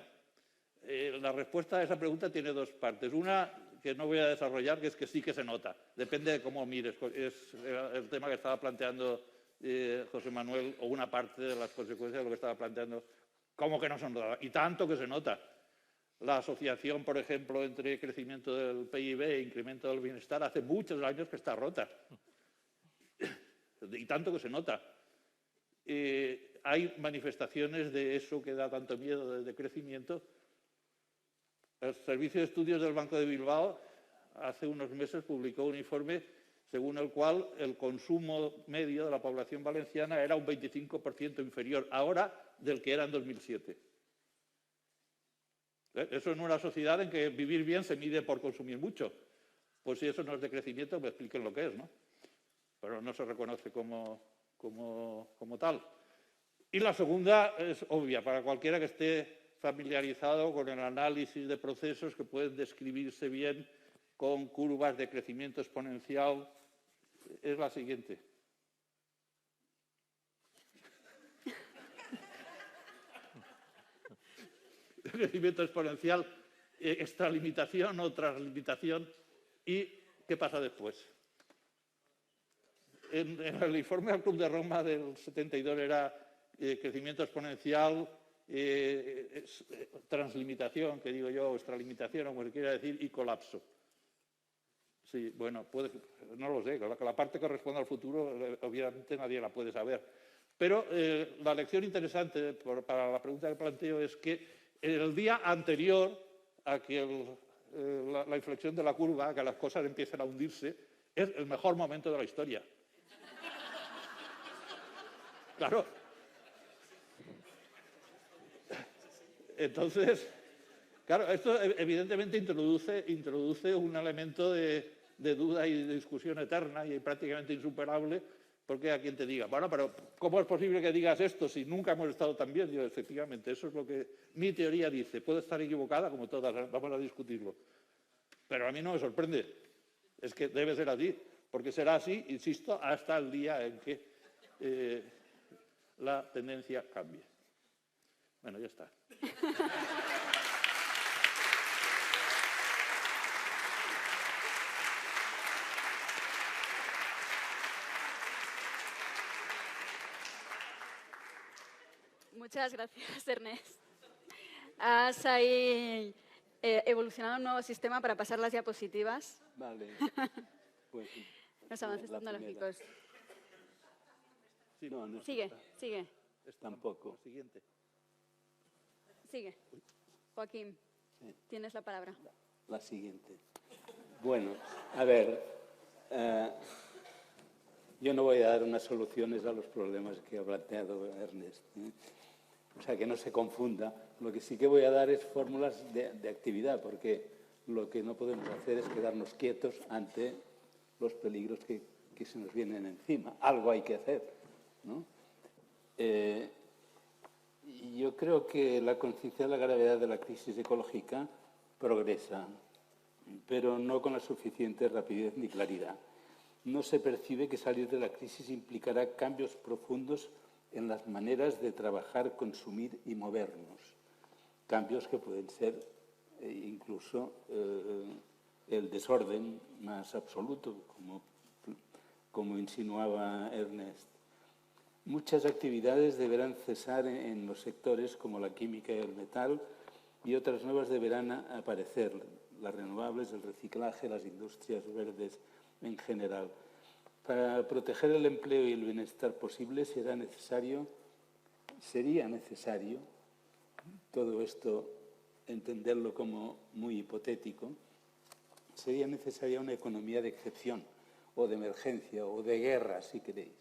La respuesta a esa pregunta tiene dos partes. Una, que no voy a desarrollar, que es que sí que se nota. Depende de cómo mires. Es el tema que estaba planteando José Manuel, o una parte de las consecuencias de lo que estaba planteando. ¿Cómo que no se nota? Y tanto que se nota. La asociación, por ejemplo, entre crecimiento del PIB e incremento del bienestar hace muchos años que está rota. Y tanto que se nota. Hay manifestaciones de eso que da tanto miedo de crecimiento. El Servicio de Estudios del Banco de Bilbao hace unos meses publicó un informe según el cual el consumo medio de la población valenciana era un 25% inferior ahora del que era en 2007. Eso en una sociedad en que vivir bien se mide por consumir mucho. Pues si eso no es de crecimiento, me expliquen lo que es, ¿no? Pero no se reconoce como tal. Y la segunda es obvia, para cualquiera que esté familiarizado con el análisis de procesos que pueden describirse bien con curvas de crecimiento exponencial, es la siguiente. Crecimiento exponencial, extralimitación o translimitación. ¿Y qué pasa después? En el informe del Club de Roma del 72 era crecimiento exponencial, translimitación, que digo yo, o extralimitación, o como se quiera decir, y colapso. Sí, bueno, no lo sé, la parte que responde al futuro, obviamente nadie la puede saber. Pero la lección interesante para la pregunta que planteo es que el día anterior a que la inflexión de la curva, a que las cosas empiecen a hundirse, es el mejor momento de la historia. Claro. Entonces, claro, esto evidentemente introduce un elemento de duda y de discusión eterna y prácticamente insuperable, porque a quien te diga, bueno, pero ¿cómo es posible que digas esto si nunca hemos estado tan bien? Digo, efectivamente, eso es lo que mi teoría dice. Puede estar equivocada, como todas, vamos a discutirlo. Pero a mí no me sorprende. Es que debe ser así, porque será así, insisto, hasta el día en que la tendencia cambie. Bueno, ya está. Muchas gracias, Ernest. Has ahí evolucionado un nuevo sistema para pasar las diapositivas. Vale. Pues, Los avances tecnológicos. Sí, no Sigue. tampoco. Siguiente. Sigue. Joaquín, Sí. tienes la palabra. La siguiente. Bueno, a ver, yo no voy a dar unas soluciones a los problemas que ha planteado Ernest, ¿eh? O sea, que no se confunda. Lo que sí que voy a dar es fórmulas de actividad, porque lo que no podemos hacer es quedarnos quietos ante los peligros que se nos vienen encima. Algo hay que hacer, ¿no? Yo creo que la conciencia de la gravedad de la crisis ecológica progresa, pero no con la suficiente rapidez ni claridad. No se percibe que salir de la crisis implicará cambios profundos en las maneras de trabajar, consumir y movernos. Cambios que pueden ser incluso el desorden más absoluto, como insinuaba Ernest. Muchas actividades deberán cesar en los sectores como la química y el metal, y otras nuevas deberán aparecer, las renovables, el reciclaje, las industrias verdes en general. Para proteger el empleo y el bienestar posible sería necesario, todo esto entenderlo como muy hipotético, sería necesaria una economía de excepción o de emergencia o de guerra, si queréis.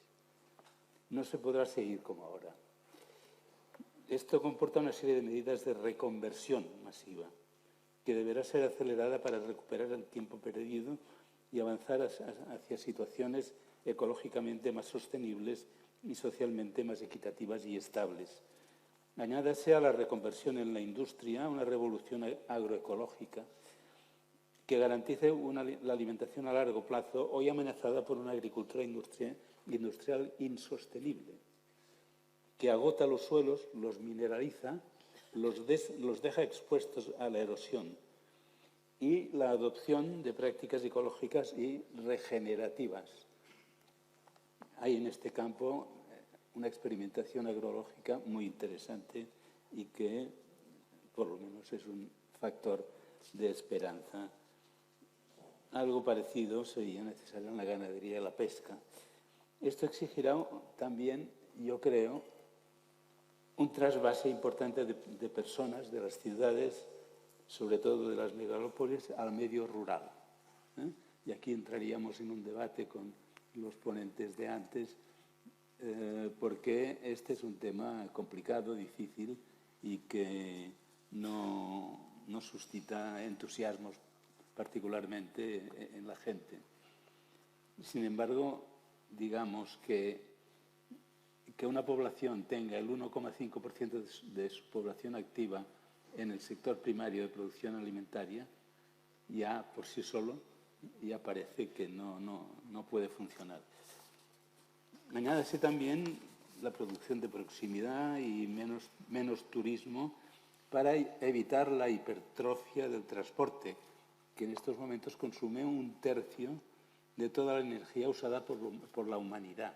No se podrá seguir como ahora. Esto comporta una serie de medidas de reconversión masiva que deberá ser acelerada para recuperar el tiempo perdido y avanzar hacia situaciones ecológicamente más sostenibles y socialmente más equitativas y estables. Añádase a la reconversión en la industria una revolución agroecológica que garantice la alimentación a largo plazo, hoy amenazada por una agricultura industrial insostenible, que agota los suelos, los mineraliza los deja expuestos a la erosión, y la adopción de prácticas ecológicas y regenerativas. Hay en este campo una experimentación agrológica muy interesante y que, por lo menos, es un factor de esperanza. Algo parecido sería necesario en la ganadería y la pesca. Esto exigirá también, yo creo, un trasvase importante de personas de las ciudades, sobre todo de las megalópolis, al medio rural. Y aquí entraríamos en un debate con los ponentes de antes, porque este es un tema complicado, difícil y que no suscita entusiasmos particularmente en la gente. Sin embargo, digamos que una población tenga el 1,5% de su población activa en el sector primario de producción alimentaria, ya por sí solo, ya parece que no puede funcionar. Añádase también la producción de proximidad y menos turismo para evitar la hipertrofia del transporte, que en estos momentos consume 1/3 de toda la energía usada por la humanidad.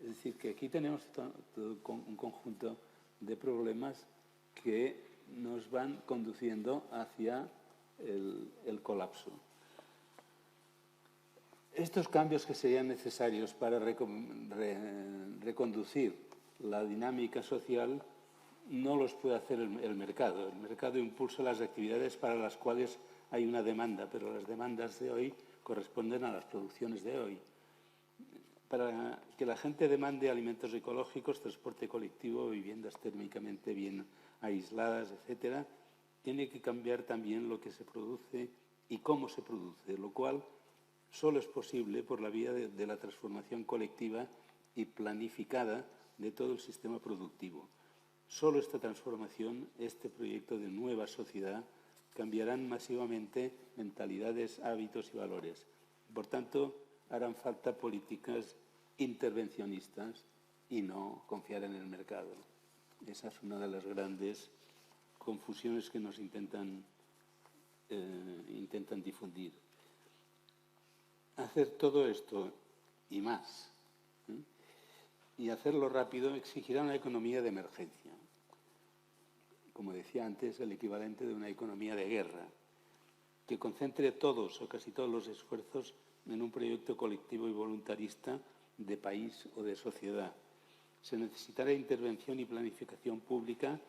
Es decir, que aquí tenemos todo un conjunto de problemas que nos van conduciendo hacia el colapso. Estos cambios que serían necesarios para reconducir la dinámica social no los puede hacer el mercado. El mercado impulsa las actividades para las cuales hay una demanda, pero las demandas de hoy corresponden a las producciones de hoy. Para que la gente demande alimentos ecológicos, transporte colectivo, viviendas térmicamente bien aisladas, etcétera, tiene que cambiar también lo que se produce y cómo se produce, lo cual solo es posible por la vía de la transformación colectiva y planificada de todo el sistema productivo. Solo esta transformación, este proyecto de nueva sociedad, cambiarán masivamente mentalidades, hábitos y valores. Por tanto, harán falta políticas intervencionistas y no confiar en el mercado. Esa es una de las grandes confusiones que nos intentan difundir. Hacer todo esto y más, y hacerlo rápido, exigirá una economía de emergencia. Como decía antes, el equivalente de una economía de guerra, que concentre todos o casi todos los esfuerzos en un proyecto colectivo y voluntarista de país o de sociedad. Se necesitará intervención y planificación pública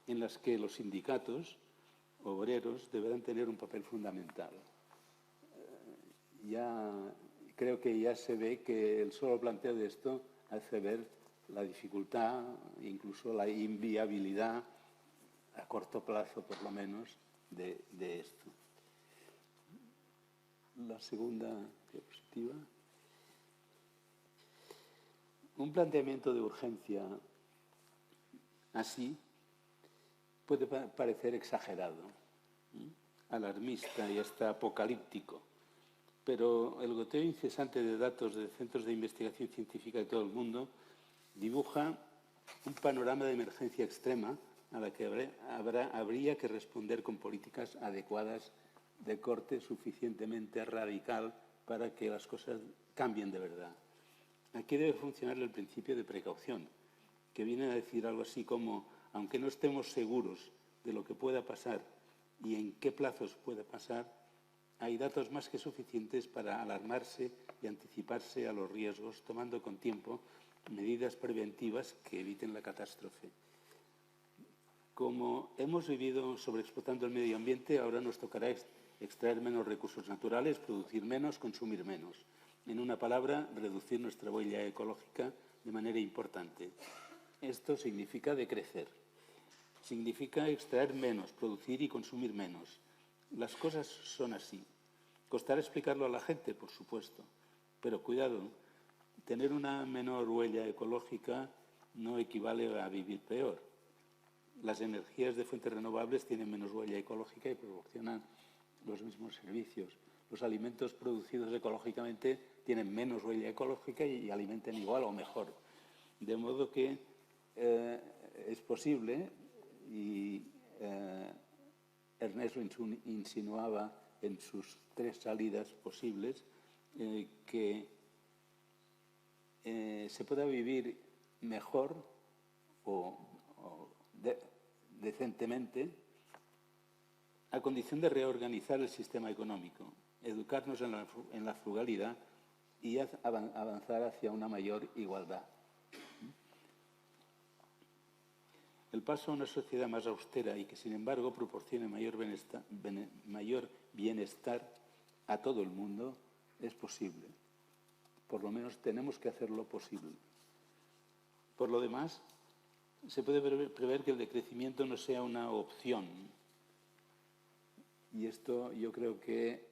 en las que los sindicatos obreros deberán tener un papel fundamental. Creo que ya se ve que el solo planteo de esto hace ver la dificultad, incluso la inviabilidad, a corto plazo por lo menos, de esto. La segunda diapositiva. Un planteamiento de urgencia así puede parecer exagerado, alarmista y hasta apocalíptico, pero el goteo incesante de datos de centros de investigación científica de todo el mundo dibuja un panorama de emergencia extrema a la que habría que responder con políticas adecuadas de corte suficientemente radical para que las cosas cambien de verdad. Aquí debe funcionar el principio de precaución, que viene a decir algo así como, aunque no estemos seguros de lo que pueda pasar y en qué plazos pueda pasar, hay datos más que suficientes para alarmarse y anticiparse a los riesgos, tomando con tiempo medidas preventivas que eviten la catástrofe. Como hemos vivido sobreexplotando el medio ambiente, ahora nos tocará extraer menos recursos naturales, producir menos, consumir menos. En una palabra, reducir nuestra huella ecológica de manera importante. Esto significa decrecer. Significa extraer menos, producir y consumir menos. Las cosas son así. Costará explicarlo a la gente, por supuesto. Pero cuidado, tener una menor huella ecológica no equivale a vivir peor. Las energías de fuentes renovables tienen menos huella ecológica y proporcionan los mismos servicios. Los alimentos producidos ecológicamente tienen menos huella ecológica y alimentan igual o mejor. De modo que es posible y Ernest lo insinuaba en sus 3 salidas posibles, que se pueda vivir mejor o decentemente a condición de reorganizar el sistema económico, educarnos en la frugalidad y avanzar hacia una mayor igualdad. El paso a una sociedad más austera y que, sin embargo, proporcione mayor bienestar a todo el mundo es posible. Por lo menos tenemos que hacerlo posible. Por lo demás, se puede prever que el decrecimiento no sea una opción. Y esto yo creo que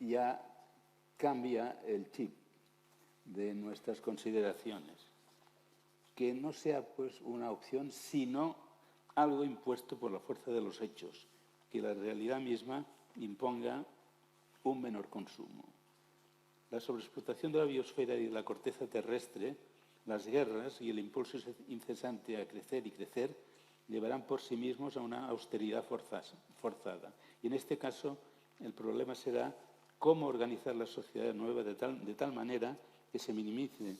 ya cambia el chip de nuestras consideraciones. Que no sea pues una opción, sino algo impuesto por la fuerza de los hechos, que la realidad misma imponga un menor consumo. La sobreexplotación de la biosfera y de la corteza terrestre, las guerras y el impulso incesante a crecer y crecer llevarán por sí mismos a una austeridad forzada. Y en este caso, el problema será cómo organizar la sociedad nueva de tal manera que se minimice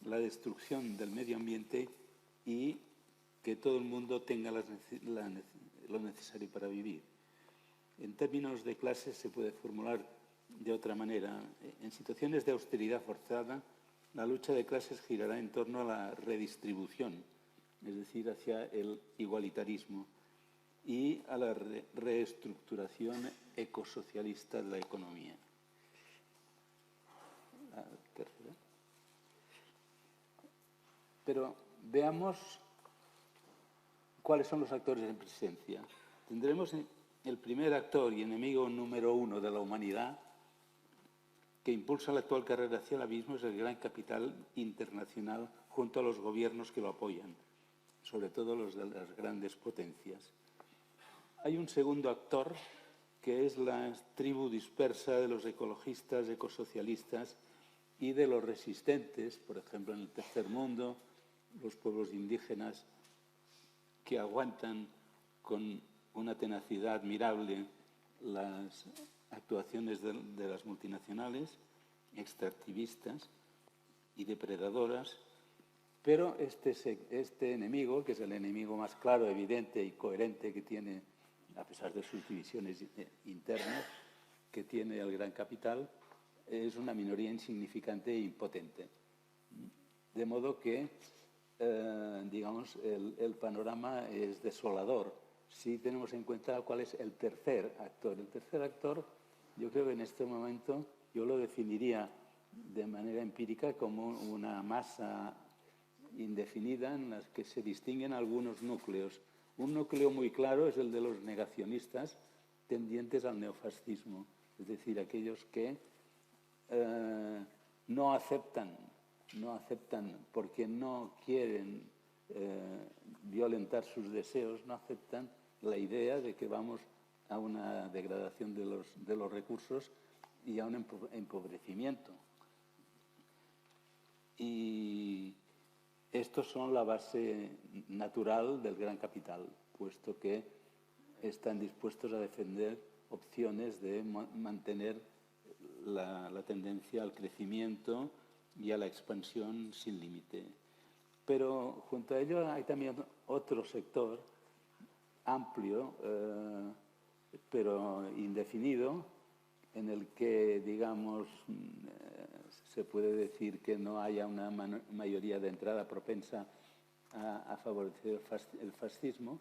la destrucción del medio ambiente y que todo el mundo tenga lo necesario para vivir. En términos de clases se puede formular de otra manera. En situaciones de austeridad forzada, la lucha de clases girará en torno a la redistribución, es decir, hacia el igualitarismo y a la reestructuración ecosocialista de la economía. La tercera. Pero veamos cuáles son los actores en presencia. Tendremos el primer actor y enemigo número 1 de la humanidad que impulsa la actual carrera hacia el abismo es el gran capital internacional junto a los gobiernos que lo apoyan, sobre todo los de las grandes potencias. Hay un segundo actor que es la tribu dispersa de los ecologistas, ecosocialistas y de los resistentes, por ejemplo, en el tercer mundo, los pueblos indígenas que aguantan con una tenacidad admirable las actuaciones de las multinacionales, extractivistas y depredadoras, pero este enemigo, que es el enemigo más claro, evidente y coherente que tiene, a pesar de sus divisiones internas, que tiene el gran capital, es una minoría insignificante e impotente. De modo que, digamos, el panorama es desolador si tenemos en cuenta cuál es el tercer actor. El tercer actor, yo creo que en este momento yo lo definiría de manera empírica como una masa indefinida en la que se distinguen algunos núcleos. Un núcleo muy claro es el de los negacionistas tendientes al neofascismo, es decir, aquellos que no aceptan porque no quieren violentar sus deseos, no aceptan la idea de que vamos a una degradación de los recursos y a un empobrecimiento. Y estos son la base natural del gran capital, puesto que están dispuestos a defender opciones de mantener la tendencia al crecimiento y a la expansión sin límite. Pero junto a ello hay también otro sector amplio, pero indefinido, en el que, digamos, se puede decir que no haya una mayoría de entrada propensa a favorecer el fascismo,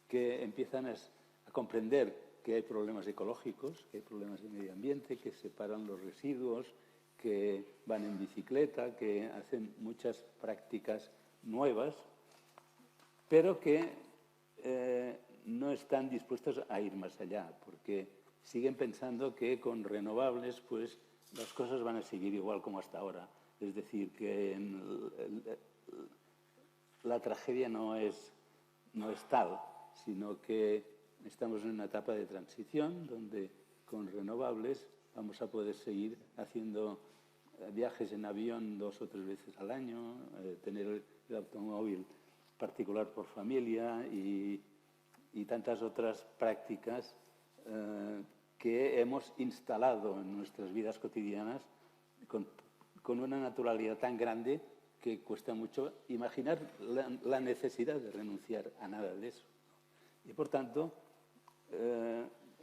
que empiezan a comprender que hay problemas ecológicos, que hay problemas de medio ambiente, que separan los residuos, que van en bicicleta, que hacen muchas prácticas nuevas, pero que no están dispuestos a ir más allá, porque siguen pensando que con renovables pues las cosas van a seguir igual como hasta ahora. Es decir, que la tragedia no es tal, sino que estamos en una etapa de transición donde con renovables vamos a poder seguir haciendo viajes en avión 2 o 3 veces al año, tener el automóvil particular por familia y tantas otras prácticas que hemos instalado en nuestras vidas cotidianas con una naturalidad tan grande que cuesta mucho imaginar la necesidad de renunciar a nada de eso. Y, por tanto,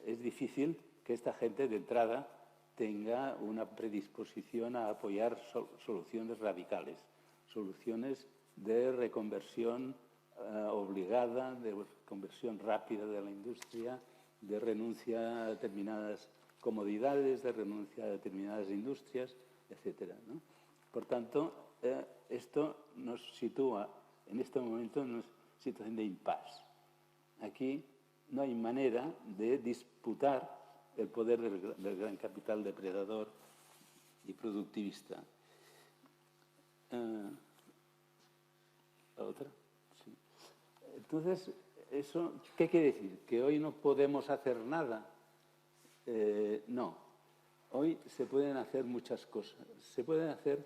es difícil que esta gente de entrada tenga una predisposición a apoyar soluciones radicales, soluciones de reconversión obligada, de conversión rápida de la industria, de renuncia a determinadas comodidades, de renuncia a determinadas industrias, etc., ¿no? Por tanto, esto nos sitúa en este momento en una situación de impasse. Aquí no hay manera de disputar el poder del gran capital depredador y productivista. ¿La otra? Sí. Entonces, ¿eso qué quiere decir? ¿Que hoy no podemos hacer nada? No. Hoy se pueden hacer muchas cosas. Se pueden hacer,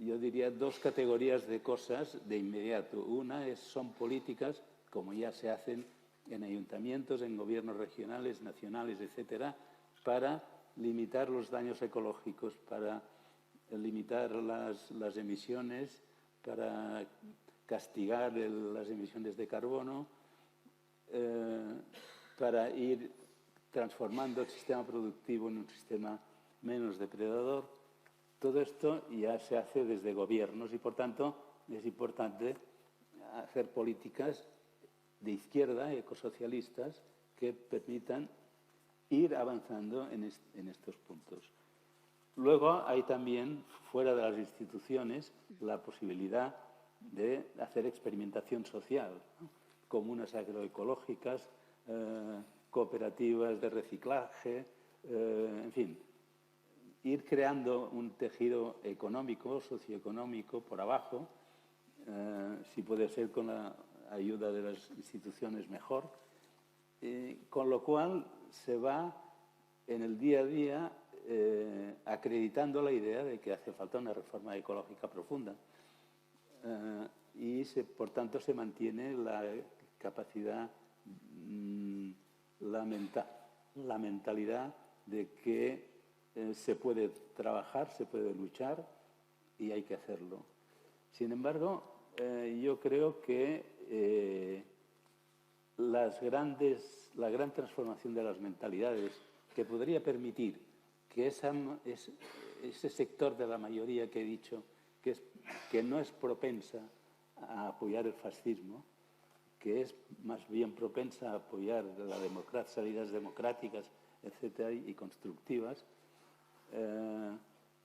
yo diría, dos categorías de cosas de inmediato. Una son políticas, como ya se hacen en ayuntamientos, en gobiernos regionales, nacionales, etcétera, para limitar los daños ecológicos, para limitar las emisiones, para castigar las emisiones de carbono, para ir transformando el sistema productivo en un sistema menos depredador. Todo esto ya se hace desde gobiernos y, por tanto, es importante hacer políticas de izquierda, ecosocialistas, que permitan ir avanzando en estos puntos. Luego hay también, fuera de las instituciones, la posibilidad de hacer experimentación social, ¿no? Comunas agroecológicas, cooperativas de reciclaje, en fin, ir creando un tejido económico, socioeconómico por abajo, si puede ser con la ayuda de las instituciones mejor, con lo cual se va en el día a día acreditando la idea de que hace falta una reforma ecológica profunda y por tanto se mantiene la capacidad, la mentalidad de que se puede trabajar, se puede luchar y hay que hacerlo. Sin embargo, yo creo que la gran transformación de las mentalidades que podría permitir que ese sector de la mayoría que he dicho que no es propensa a apoyar el fascismo, que es más bien propensa a apoyar salidas democráticas, etcétera, y constructivas,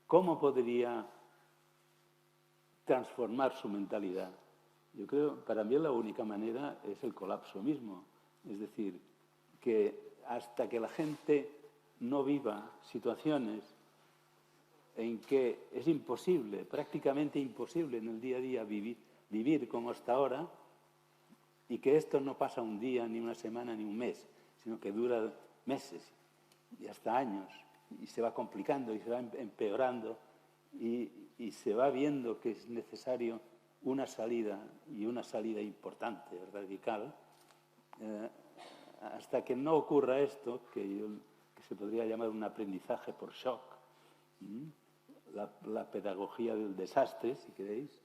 ¿cómo podría transformar su mentalidad? Yo creo, para mí la única manera es el colapso mismo. Es decir, que hasta que la gente no viva situaciones en que es imposible, prácticamente imposible en el día a día vivir como hasta ahora, y que esto no pasa un día, ni una semana, ni un mes, sino que dura meses y hasta años, y se va complicando y se va empeorando, y se va viendo que es necesario una salida, y una salida importante, radical, hasta que no ocurra esto, que se podría llamar un aprendizaje por shock, la pedagogía del desastre, si queréis,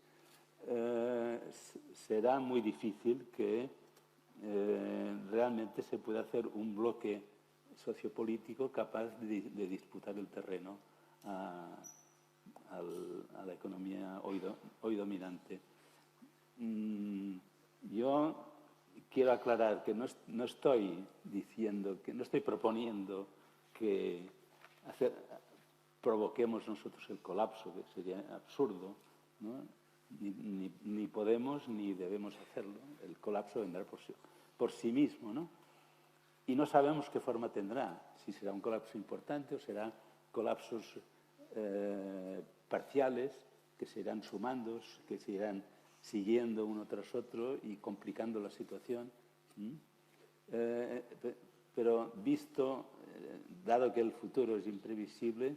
será muy difícil que realmente se pueda hacer un bloque sociopolítico capaz de disputar el terreno a la economía hoy dominante. Yo quiero aclarar que no estoy proponiendo que provoquemos nosotros el colapso, que sería absurdo, ¿no? Ni podemos ni debemos hacerlo. El colapso vendrá por sí mismo, ¿no? Y no sabemos qué forma tendrá, si será un colapso importante o será colapsos parciales que se irán sumando, que se irán siguiendo uno tras otro y complicando la situación. Pero dado que el futuro es imprevisible,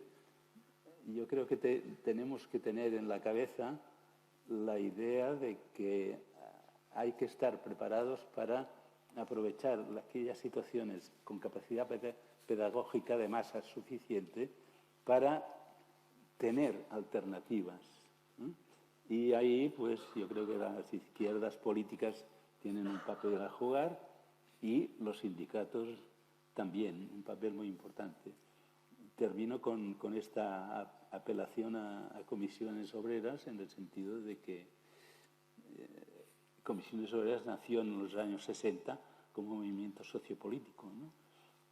yo creo que tenemos que tener en la cabeza la idea de que hay que estar preparados para aprovechar aquellas situaciones con capacidad pedagógica de masa suficiente para tener alternativas, ¿no? Y ahí, pues, yo creo que las izquierdas políticas tienen un papel a jugar y los sindicatos también, un papel muy importante. Termino con esta apelación a comisiones obreras, en el sentido de que Comisiones Obreras nació en los años 60 como movimiento sociopolítico, ¿no?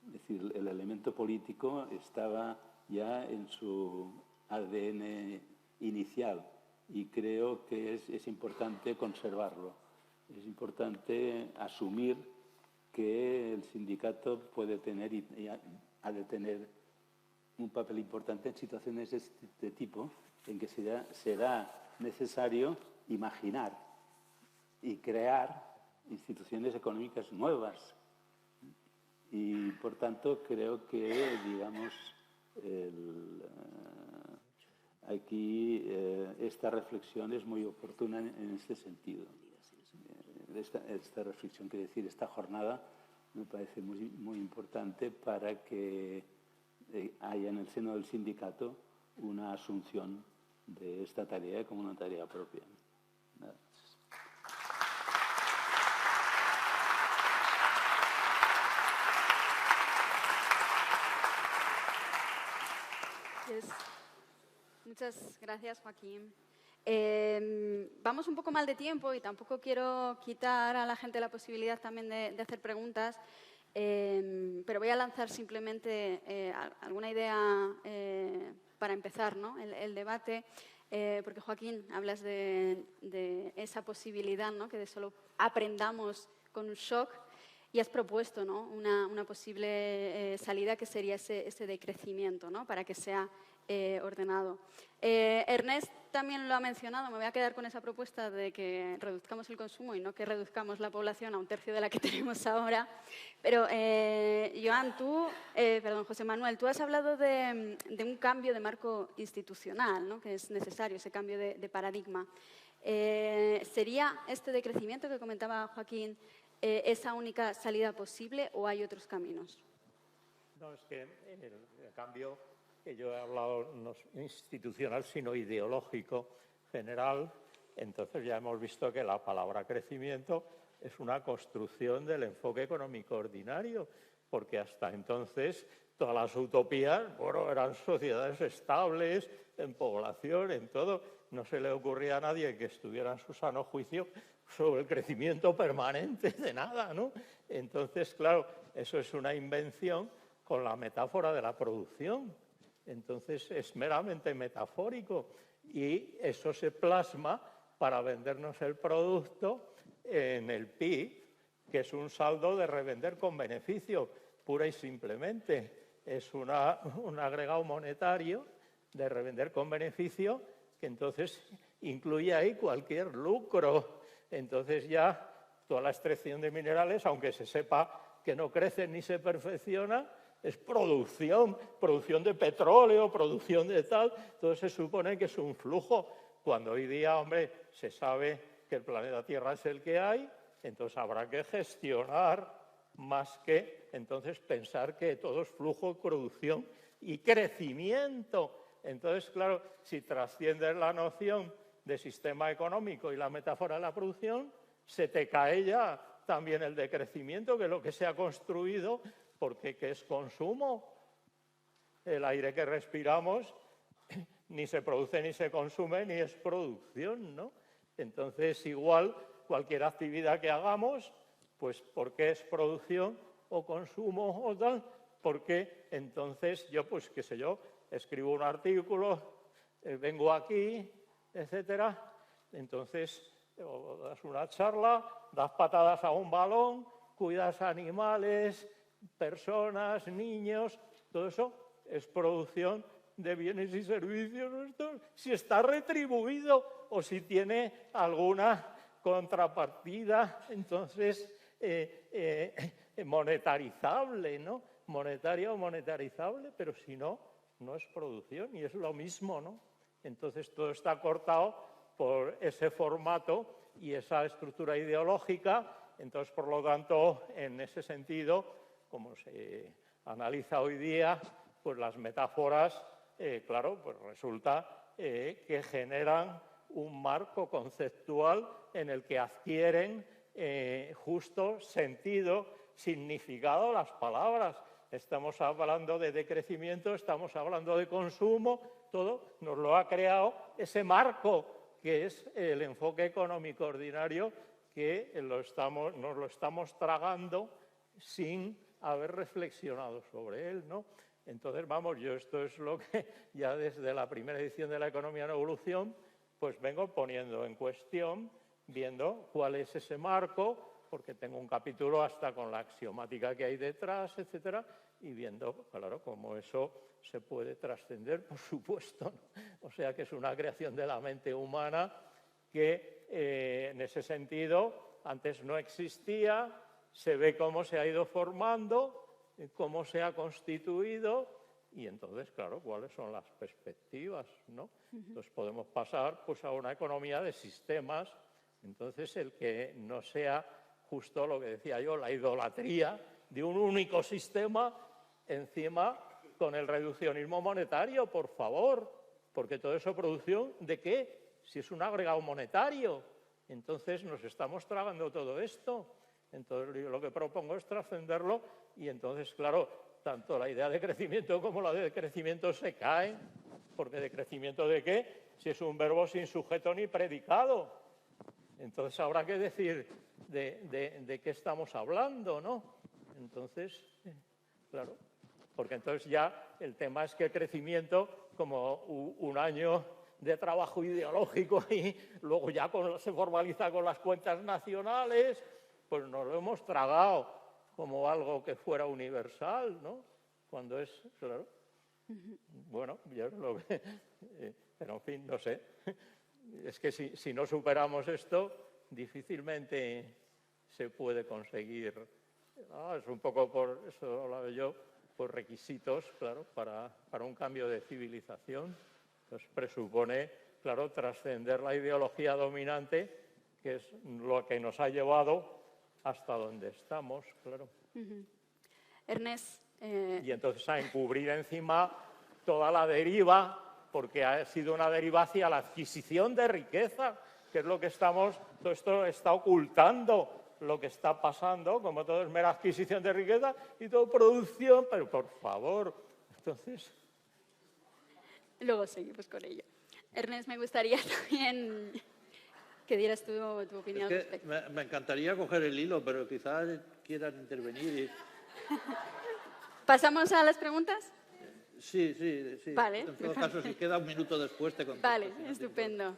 Es decir, el elemento político estaba ya en su ADN inicial y creo que es importante conservarlo. Es importante asumir que el sindicato puede tener y ha de tener un papel importante en situaciones de este tipo, en que será necesario imaginar y crear instituciones económicas nuevas. Y, por tanto, creo que, digamos, aquí esta reflexión es muy oportuna en este sentido. Esta reflexión, quiere decir, esta jornada me parece muy importante para que haya en el seno del sindicato una asunción de esta tarea como una tarea propia. Nada. Muchas gracias, Joaquín. Vamos un poco mal de tiempo y tampoco quiero quitar a la gente la posibilidad también de hacer preguntas, pero voy a lanzar simplemente alguna idea para empezar, ¿no? el debate, porque, Joaquín, hablas de esa posibilidad, ¿no? Que de solo aprendamos con un shock. Y has propuesto, ¿no? una posible salida que sería ese decrecimiento, ¿no? Para que sea ordenado. Ernest también lo ha mencionado, me voy a quedar con esa propuesta de que reduzcamos el consumo y no que reduzcamos la población a un tercio de la que tenemos ahora. Pero, José Manuel, tú has hablado de un cambio de marco institucional, ¿no? Que es necesario, ese cambio de paradigma. ¿Sería este decrecimiento que comentaba Joaquín esa única salida posible o hay otros caminos? No, es que el cambio que yo he hablado no es institucional, sino ideológico, general. Entonces ya hemos visto que la palabra crecimiento es una construcción del enfoque económico ordinario, porque hasta entonces todas las utopías, bueno, eran sociedades estables, en población, en todo. No se le ocurría a nadie que estuviera en su sano juicio sobre el crecimiento permanente de nada, ¿no? Entonces, claro, eso es una invención con la metáfora de la producción. Entonces, es meramente metafórico y eso se plasma para vendernos el producto en el PIB, que es un saldo de revender con beneficio, pura y simplemente. Es un agregado monetario de revender con beneficio que entonces incluye ahí cualquier lucro. Entonces ya toda la extracción de minerales, aunque se sepa que no crecen ni se perfecciona, es producción de petróleo, producción de tal. Todo se supone que es un flujo. Cuando hoy día, hombre, se sabe que el planeta Tierra es el que hay, entonces habrá que gestionar más que entonces pensar que todo es flujo, producción y crecimiento. Entonces, claro, si trasciendes la noción de sistema económico y la metáfora de la producción, se te cae ya también el decrecimiento, que es lo que se ha construido, porque ¿qué es consumo? El aire que respiramos ni se produce ni se consume, ni es producción, ¿no? Entonces, igual, cualquier actividad que hagamos, pues ¿por qué es producción o consumo o tal? Porque entonces yo, pues qué sé yo, escribo un artículo, vengo aquí, etcétera, entonces das una charla, das patadas a un balón, cuidas animales, personas, niños, todo eso es producción de bienes y servicios. Esto, si está retribuido o si tiene alguna contrapartida, entonces monetarizable, ¿no? Monetaria o monetarizable, pero si no, no es producción y es lo mismo, ¿no? Entonces todo está cortado por ese formato y esa estructura ideológica. Entonces, por lo tanto, en ese sentido, como se analiza hoy día, pues las metáforas, claro, pues resulta que generan un marco conceptual en el que adquieren justo sentido, significado las palabras. Estamos hablando de decrecimiento, estamos hablando de consumo, todo nos lo ha creado ese marco que es el enfoque económico ordinario, que nos lo estamos tragando sin haber reflexionado sobre él, ¿no? Entonces, vamos, yo esto es lo que ya desde la primera edición de La economía en evolución, pues vengo poniendo en cuestión, viendo cuál es ese marco, porque tengo un capítulo hasta con la axiomática que hay detrás, etcétera, y viendo, claro, cómo eso se puede trascender, por supuesto, ¿no? O sea, que es una creación de la mente humana que en ese sentido antes no existía, se ve cómo se ha ido formando, cómo se ha constituido y entonces, claro, cuáles son las perspectivas, ¿no? Entonces podemos pasar pues, a una economía de sistemas. Entonces, el que no sea justo lo que decía yo, la idolatría de un único sistema encima con el reduccionismo monetario, por favor, porque todo eso producción ¿de qué? Si es un agregado monetario. Entonces nos estamos tragando todo esto. Entonces yo lo que propongo es trascenderlo y entonces, claro, tanto la idea de crecimiento como la de decrecimiento se caen, porque ¿decrecimiento de qué? Si es un verbo sin sujeto ni predicado. Entonces habrá que decir de qué estamos hablando, ¿no? Entonces, claro, porque entonces ya el tema es que el crecimiento, como un año de trabajo ideológico y luego ya se formaliza con las cuentas nacionales, pues nos lo hemos tragado como algo que fuera universal, ¿no? Cuando es, claro, bueno, yo lo que, pero en fin, no sé, es que si no superamos esto, difícilmente se puede conseguir, es un poco por eso hablaba yo, por requisitos, claro, para un cambio de civilización. Entonces presupone, claro, trascender la ideología dominante, que es lo que nos ha llevado hasta donde estamos, claro. Ernest. Y entonces a encubrir encima toda la deriva, porque ha sido una deriva hacia la adquisición de riqueza, que es lo que todo esto está ocultando lo que está pasando, como todo es mera adquisición de riqueza y todo producción, pero por favor, entonces... Luego seguimos con ello. Ernest, me gustaría también que dieras tu opinión. Es que me encantaría coger el hilo, pero quizás quieran intervenir. ¿Pasamos a las preguntas? Sí. Vale. En todo caso, si queda un minuto después te contesto. Vale, estupendo.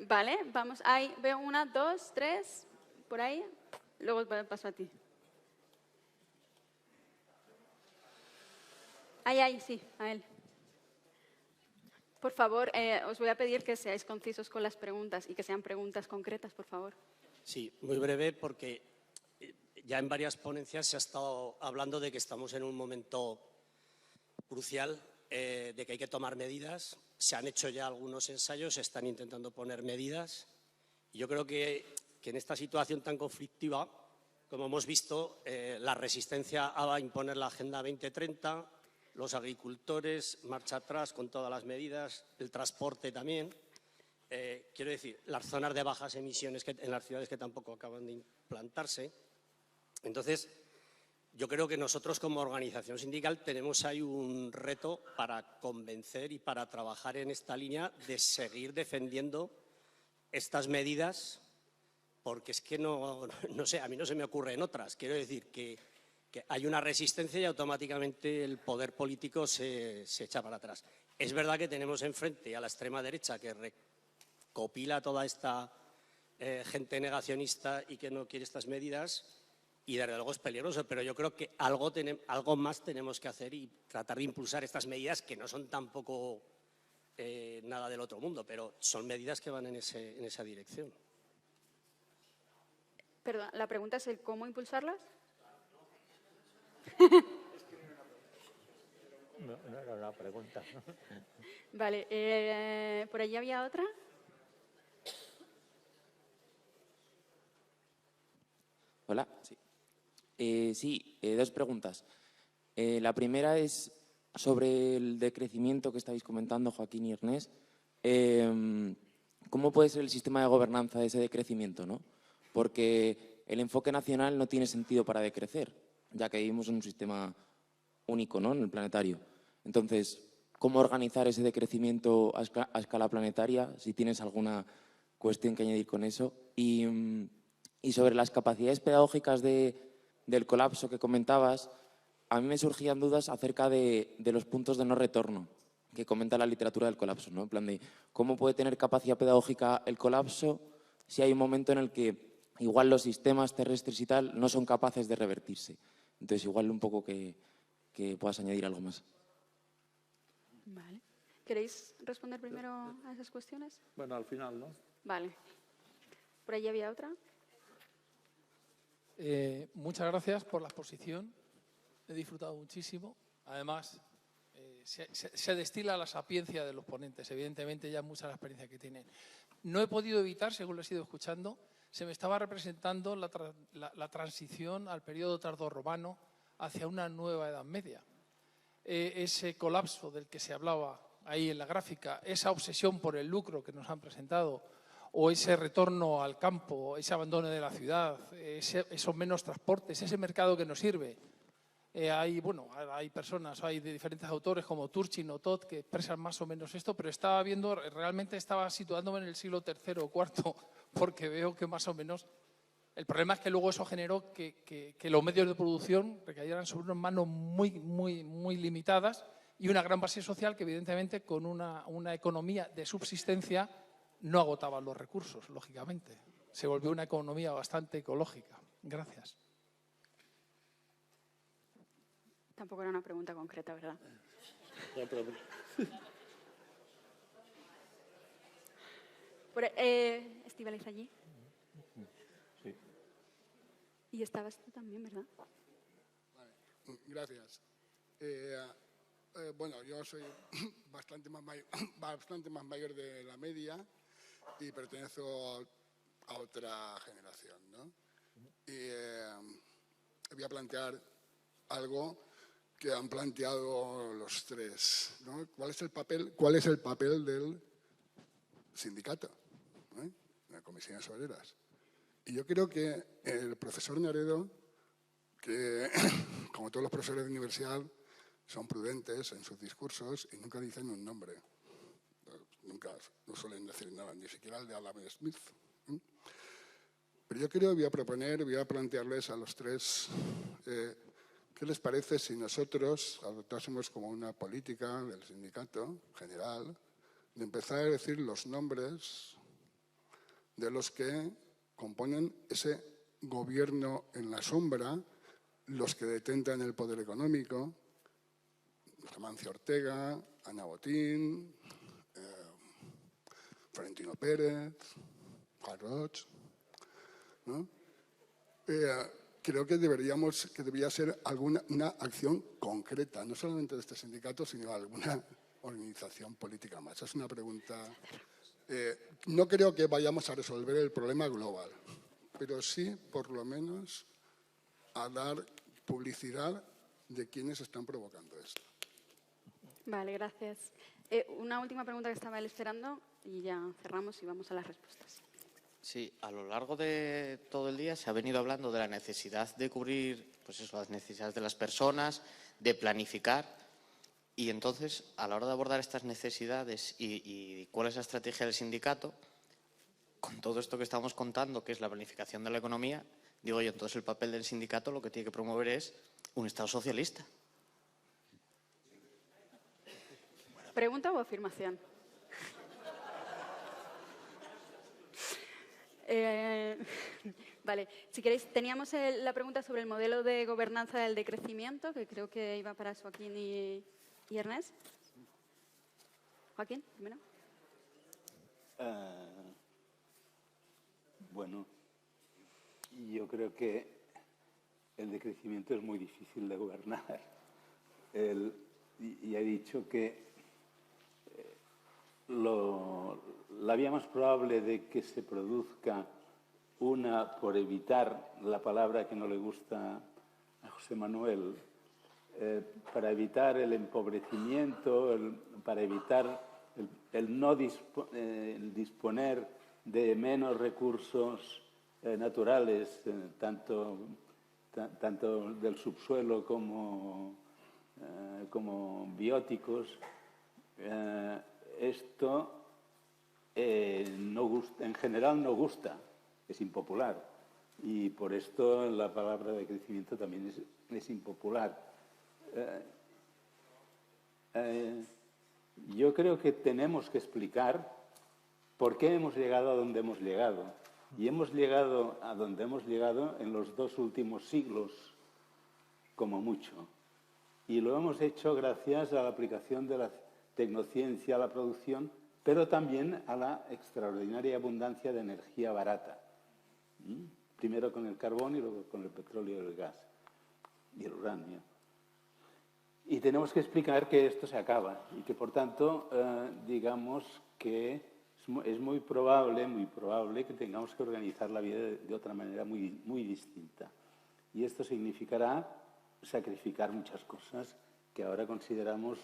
Vale, vamos. Veo 1, 2, 3, por ahí. Luego paso a ti. Sí, a él. Por favor, os voy a pedir que seáis concisos con las preguntas y que sean preguntas concretas, por favor. Sí, muy breve, porque ya en varias ponencias se ha estado hablando de que estamos en un momento crucial, de que hay que tomar medidas. Se han hecho ya algunos ensayos, se están intentando poner medidas. Y yo creo que en esta situación tan conflictiva, como hemos visto, la resistencia a imponer la Agenda 2030, los agricultores, marcha atrás con todas las medidas, el transporte también. Quiero decir, las zonas de bajas emisiones en las ciudades que tampoco acaban de implantarse. Entonces, yo creo que nosotros como organización sindical tenemos ahí un reto para convencer y para trabajar en esta línea de seguir defendiendo estas medidas, porque es que no sé, a mí no se me ocurren otras. Quiero decir que hay una resistencia y automáticamente el poder político se echa para atrás. Es verdad que tenemos enfrente a la extrema derecha que recopila toda esta gente negacionista y que no quiere estas medidas y desde luego es peligroso, pero yo creo que algo más tenemos que hacer y tratar de impulsar estas medidas que no son tampoco nada del otro mundo, pero son medidas que van en esa dirección. Perdón, la pregunta es el cómo impulsarlas. No era una pregunta. Vale, ¿por allí había otra? Hola, sí. Dos preguntas. La primera es sobre el decrecimiento que estáis comentando, Joaquín y Ernest. ¿Cómo puede ser el sistema de gobernanza de ese decrecimiento, ¿no? Porque el enfoque nacional no tiene sentido para decrecer, ya que vivimos en un sistema único, ¿no?, en el planetario. Entonces, ¿cómo organizar ese decrecimiento a escala planetaria? Si tienes alguna cuestión que añadir con eso. Y sobre las capacidades pedagógicas del colapso que comentabas, a mí me surgían dudas acerca de los puntos de no retorno que comenta la literatura del colapso, ¿no? En plan de cómo puede tener capacidad pedagógica el colapso si hay un momento en el que igual los sistemas terrestres y tal no son capaces de revertirse. Entonces, igual un poco que puedas añadir algo más. Vale. ¿Queréis responder primero a esas cuestiones? Bueno, al final, ¿no? Vale. ¿Por ahí había otra? Muchas gracias por la exposición. He disfrutado muchísimo. Además, se destila la sapiencia de los ponentes. Evidentemente, ya mucha la experiencia que tienen. No he podido evitar, según lo he ido escuchando, se me estaba representando la transición al periodo tardorromano hacia una nueva Edad Media. Ese colapso del que se hablaba ahí en la gráfica, esa obsesión por el lucro que nos han presentado, o ese retorno al campo, ese abandono de la ciudad, esos menos transportes, ese mercado que nos sirve. Hay personas, hay de diferentes autores como Turchin o Todd que expresan más o menos esto, pero realmente estaba situándome en el siglo III o IV, porque veo que más o menos. El problema es que luego eso generó que los medios de producción recayeran sobre unas manos muy limitadas y una gran base social que, evidentemente, con una economía de subsistencia no agotaba los recursos, lógicamente. Se volvió una economía bastante ecológica. Gracias. Tampoco era una pregunta concreta, ¿verdad? Estíbaliz allí. Sí. Y estabas tú también, ¿verdad? Vale, gracias. Bueno, yo soy bastante más mayor de la media y pertenezco a otra generación, ¿no? Y voy a plantear algo que han planteado los tres, ¿no? ¿Cuál es el papel del sindicato, ¿no?, de comisiones obreras? Y yo creo que el profesor Naredo, que como todos los profesores de universidad son prudentes en sus discursos y nunca dicen un nombre, no suelen decir nada, ni siquiera el de Adam Smith. Pero yo creo, voy a plantearles a los tres, ¿qué les parece si nosotros adoptásemos como una política del sindicato general de empezar a decir los nombres de los que componen ese gobierno en la sombra, los que detentan el poder económico? Amancio Ortega, Ana Botín, Florentino Pérez, Juan Roig, ¿no? Creo que debería ser una acción concreta, no solamente de este sindicato, sino de alguna organización política más. Es una pregunta. No creo que vayamos a resolver el problema global, pero sí, por lo menos, a dar publicidad de quienes están provocando esto. Vale, gracias. Una última pregunta que estaba él esperando y ya cerramos y vamos a las respuestas. Sí, a lo largo de todo el día se ha venido hablando de la necesidad de cubrir, pues eso, las necesidades de las personas, de planificar. Y entonces, a la hora de abordar estas necesidades y cuál es la estrategia del sindicato, con todo esto que estamos contando, que es la planificación de la economía, digo yo, entonces el papel del sindicato lo que tiene que promover es un Estado socialista. ¿Pregunta o afirmación? Vale, si queréis, teníamos la pregunta sobre el modelo de gobernanza del decrecimiento, que creo que iba para Joaquín y Ernest. Joaquín, primero. Bueno, yo creo que el decrecimiento es muy difícil de gobernar. Ya he dicho que la vía más probable de que se produzca Una, por evitar la palabra que no le gusta a José Manuel, para evitar el empobrecimiento, para evitar el no disponer de menos recursos naturales, tanto del subsuelo como bióticos. Esto en general no gusta, es impopular, y por esto la palabra de crecimiento también es impopular. Yo creo que tenemos que explicar por qué hemos llegado a donde hemos llegado. Y hemos llegado a donde hemos llegado en los 2 últimos siglos, como mucho. Y lo hemos hecho gracias a la aplicación de la tecnociencia a la producción, pero también a la extraordinaria abundancia de energía barata. Primero con el carbón y luego con el petróleo y el gas y el uranio. Y tenemos que explicar que esto se acaba y que, por tanto, digamos que es muy probable que tengamos que organizar la vida de otra manera muy distinta. Y esto significará sacrificar muchas cosas que ahora consideramos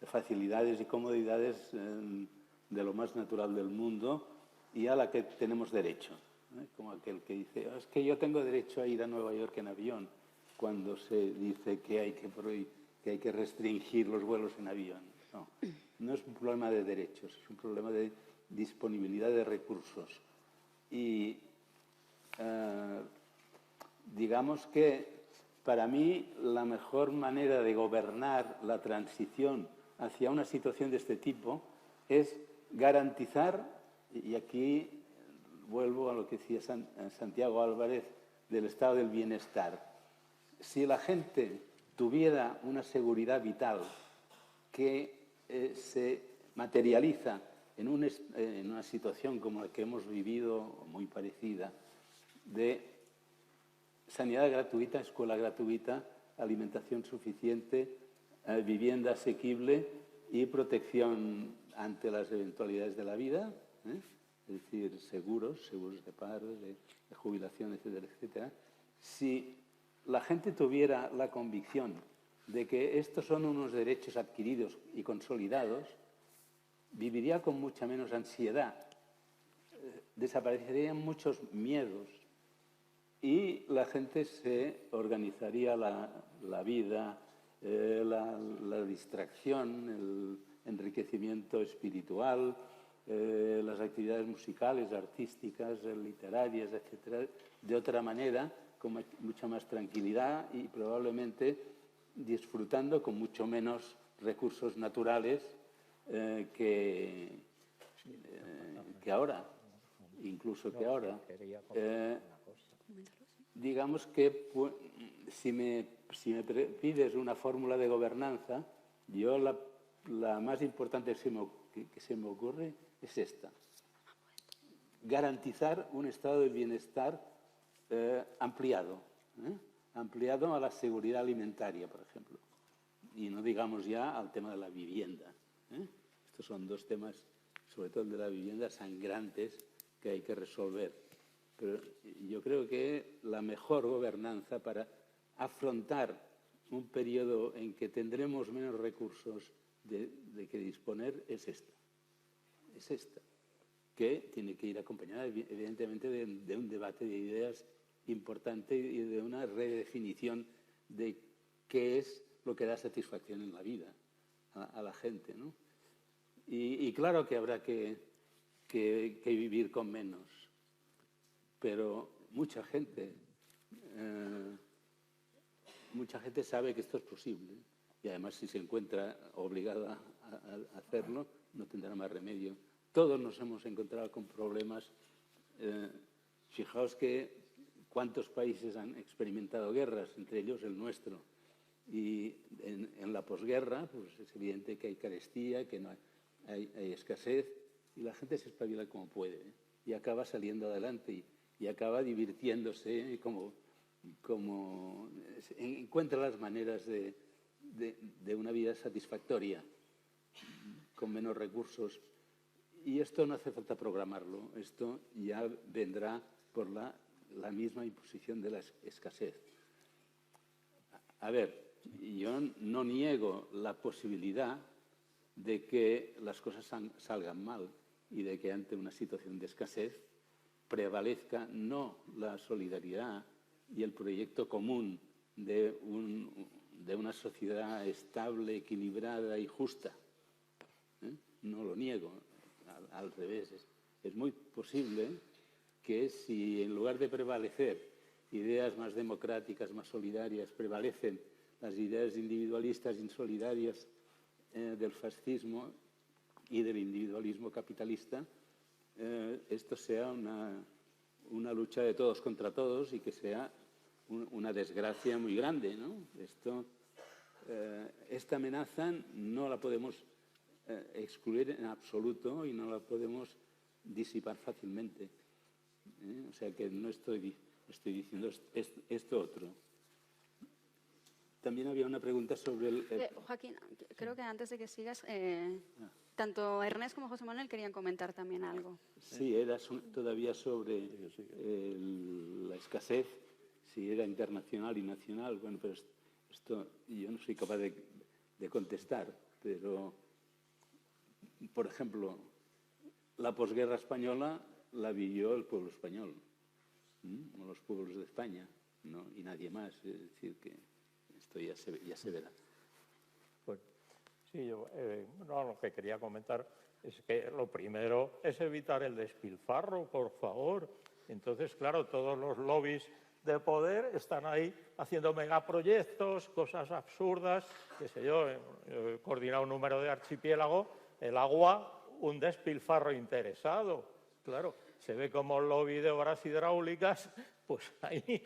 facilidades y comodidades de lo más natural del mundo y a la que tenemos derecho. Como aquel que dice, es que yo tengo derecho a ir a Nueva York en avión, cuando se dice que hay que restringir los vuelos en avión. No es un problema de derechos, es un problema de disponibilidad de recursos. Y digamos que para mí la mejor manera de gobernar la transición hacia una situación de este tipo es garantizar, y aquí vuelvo a lo que decía Santiago Álvarez, del estado del bienestar. Si la gente tuviera una seguridad vital que se materializa en una situación como la que hemos vivido, muy parecida, de sanidad gratuita, escuela gratuita, alimentación suficiente, vivienda asequible y protección ante las eventualidades de la vida, es decir, seguros de paro, de jubilación, etcétera, etcétera. Si la gente tuviera la convicción de que estos son unos derechos adquiridos y consolidados, viviría con mucha menos ansiedad, desaparecerían muchos miedos y la gente se organizaría la vida, la distracción, el enriquecimiento espiritual, las actividades musicales, artísticas, literarias, etcétera, de otra manera, con mucha más tranquilidad y probablemente disfrutando con mucho menos recursos naturales que ahora, incluso que ahora. Digamos que si me pides una fórmula de gobernanza, yo la más importante que se me ocurre es esta. Garantizar un estado de bienestar ampliado a la seguridad alimentaria, por ejemplo. Y no digamos ya al tema de la vivienda. Estos son 2 temas, sobre todo el de la vivienda, sangrantes que hay que resolver. Pero yo creo que la mejor gobernanza para afrontar un periodo en que tendremos menos recursos de que disponer es esta. Es esta, que tiene que ir acompañada, evidentemente, de un debate de ideas importante y de una redefinición de qué es lo que da satisfacción en la vida a la gente, ¿no? Y claro que habrá que vivir con menos, pero mucha gente sabe que esto es posible y además si se encuentra obligada a hacerlo no tendrá más remedio. Todos nos hemos encontrado con problemas. Fijaos que cuántos países han experimentado guerras, entre ellos el nuestro. Y en la posguerra pues es evidente que hay carestía, que no hay escasez y la gente se espabila como puede y acaba saliendo adelante y acaba divirtiéndose como encuentra las maneras de una vida satisfactoria con menos recursos. Y esto no hace falta programarlo, esto ya vendrá por la misma imposición de la escasez. A ver, yo no niego la posibilidad de que las cosas salgan mal y de que ante una situación de escasez prevalezca no la solidaridad y el proyecto común de una sociedad estable, equilibrada y justa. No lo niego, al revés. Es muy posible que si en lugar de prevalecer ideas más democráticas, más solidarias, prevalecen las ideas individualistas, insolidarias del fascismo y del individualismo capitalista, esto sea una lucha de todos contra todos y que sea una desgracia muy grande, ¿no? Esta amenaza no la podemos excluir en absoluto y no la podemos disipar fácilmente. O sea que no estoy diciendo esto otro. También había una pregunta sobre el... Joaquín, creo que antes de que sigas, tanto Ernest como José Manuel querían comentar también algo. Sí, era todavía sobre la escasez, si era internacional y nacional. Bueno, pero esto yo no soy capaz de contestar, pero, por ejemplo, la posguerra española la vivió el pueblo español, no los pueblos de España, ¿no? Y nadie más. Es decir, que esto ya se verá. Pues, sí, yo lo que quería comentar es que lo primero es evitar el despilfarro, por favor. Entonces, claro, todos los lobbies de poder están ahí haciendo megaproyectos, cosas absurdas, qué sé yo, he coordinado un número de archipiélago, el agua, un despilfarro interesado, claro, se ve como el lobby de obras hidráulicas, pues ahí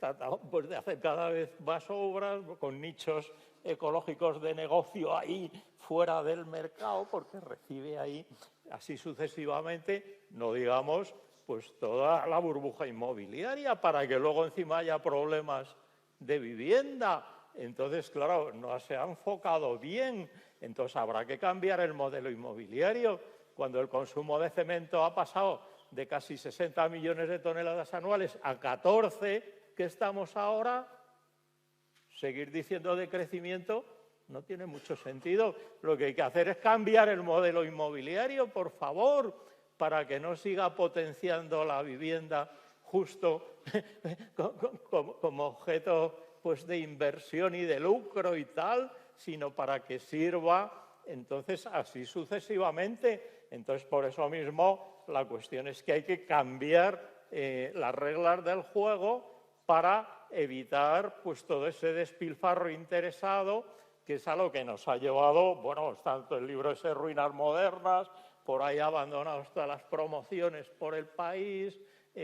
tratando pues, de hacer cada vez más obras con nichos ecológicos de negocio ahí fuera del mercado, porque recibe ahí así sucesivamente, no digamos, pues toda la burbuja inmobiliaria para que luego encima haya problemas de vivienda. Entonces, claro, no se ha enfocado bien. Entonces habrá que cambiar el modelo inmobiliario. Cuando el consumo de cemento ha pasado de casi 60 millones de toneladas anuales a 14 que estamos ahora, seguir diciendo de crecimiento no tiene mucho sentido. Lo que hay que hacer es cambiar el modelo inmobiliario, por favor, para que no siga potenciando la vivienda justo como objeto pues, de inversión y de lucro y tal, sino para que sirva, entonces, así sucesivamente. Entonces, por eso mismo, la cuestión es que hay que cambiar las reglas del juego para evitar pues, todo ese despilfarro interesado, que es a lo que nos ha llevado, bueno, tanto el libro ese Ruinas Modernas, por ahí abandonados todas las promociones por el país,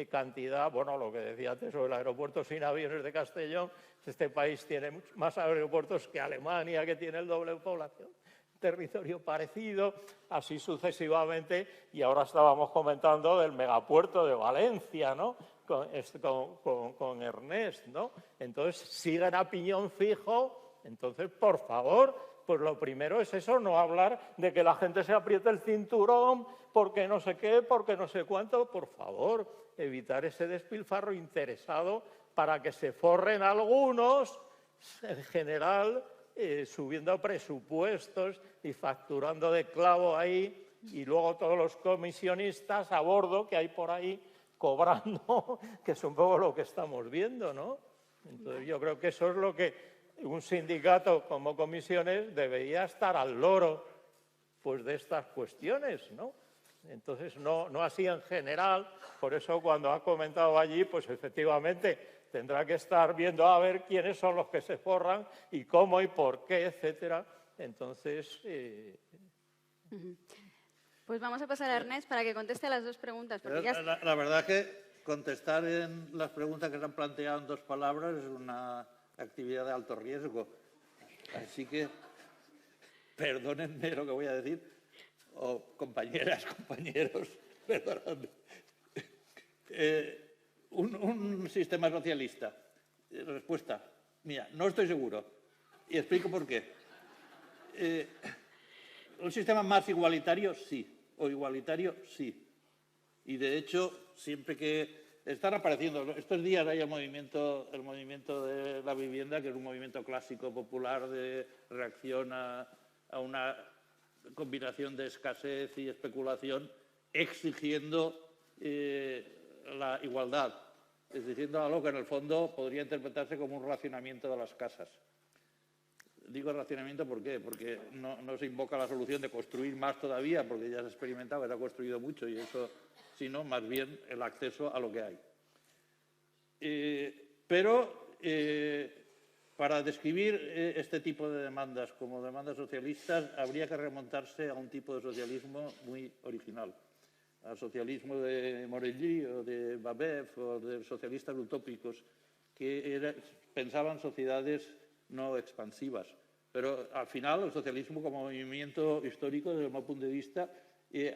cantidad, bueno, lo que decía antes sobre el aeropuerto sin aviones de Castellón, este país tiene más aeropuertos que Alemania, que tiene el doble de población, territorio parecido, así sucesivamente, y ahora estábamos comentando del megapuerto de Valencia, ¿no? Con Ernest, ¿no? Entonces, sigan a piñón fijo, entonces, por favor, pues lo primero es eso, no hablar de que la gente se apriete el cinturón porque no sé qué, porque no sé cuánto. Por favor, evitar ese despilfarro interesado para que se forren algunos, en general, subiendo presupuestos y facturando de clavo ahí, y luego todos los comisionistas a bordo que hay por ahí cobrando, que es un poco lo que estamos viendo, ¿no? Entonces yo creo que eso es lo que un sindicato como comisiones debería estar al loro pues, de estas cuestiones, ¿no? Entonces, no así en general, por eso cuando ha comentado allí, pues efectivamente tendrá que estar viendo a ver quiénes son los que se forran y cómo y por qué, etcétera. Entonces... Pues vamos a pasar a Ernest para que conteste a las dos preguntas. Porque ya... La verdad que contestar en las preguntas que se han planteado en 2 palabras es una actividad de alto riesgo. Así que, perdónenme lo que voy a decir, o compañeras, compañeros, perdonadme. Un sistema socialista. Respuesta mía, no estoy seguro. Y explico por qué. Un sistema más igualitario, sí. O igualitario, sí. Y de hecho, siempre que están apareciendo. Estos días hay el movimiento de la vivienda, que es un movimiento clásico popular de reacción a una combinación de escasez y especulación, exigiendo la igualdad, exigiendo algo que en el fondo podría interpretarse como un racionamiento de las casas. Digo racionamiento ¿por qué? Porque no se invoca la solución de construir más todavía, porque ya se ha experimentado, se ha construido mucho y eso, sino más bien el acceso a lo que hay. Pero para describir este tipo de demandas como demandas socialistas habría que remontarse a un tipo de socialismo muy original, al socialismo de Morelli o de Babeuf o de socialistas utópicos que pensaban sociedades no expansivas. Pero al final el socialismo como movimiento histórico, desde mi punto de vista,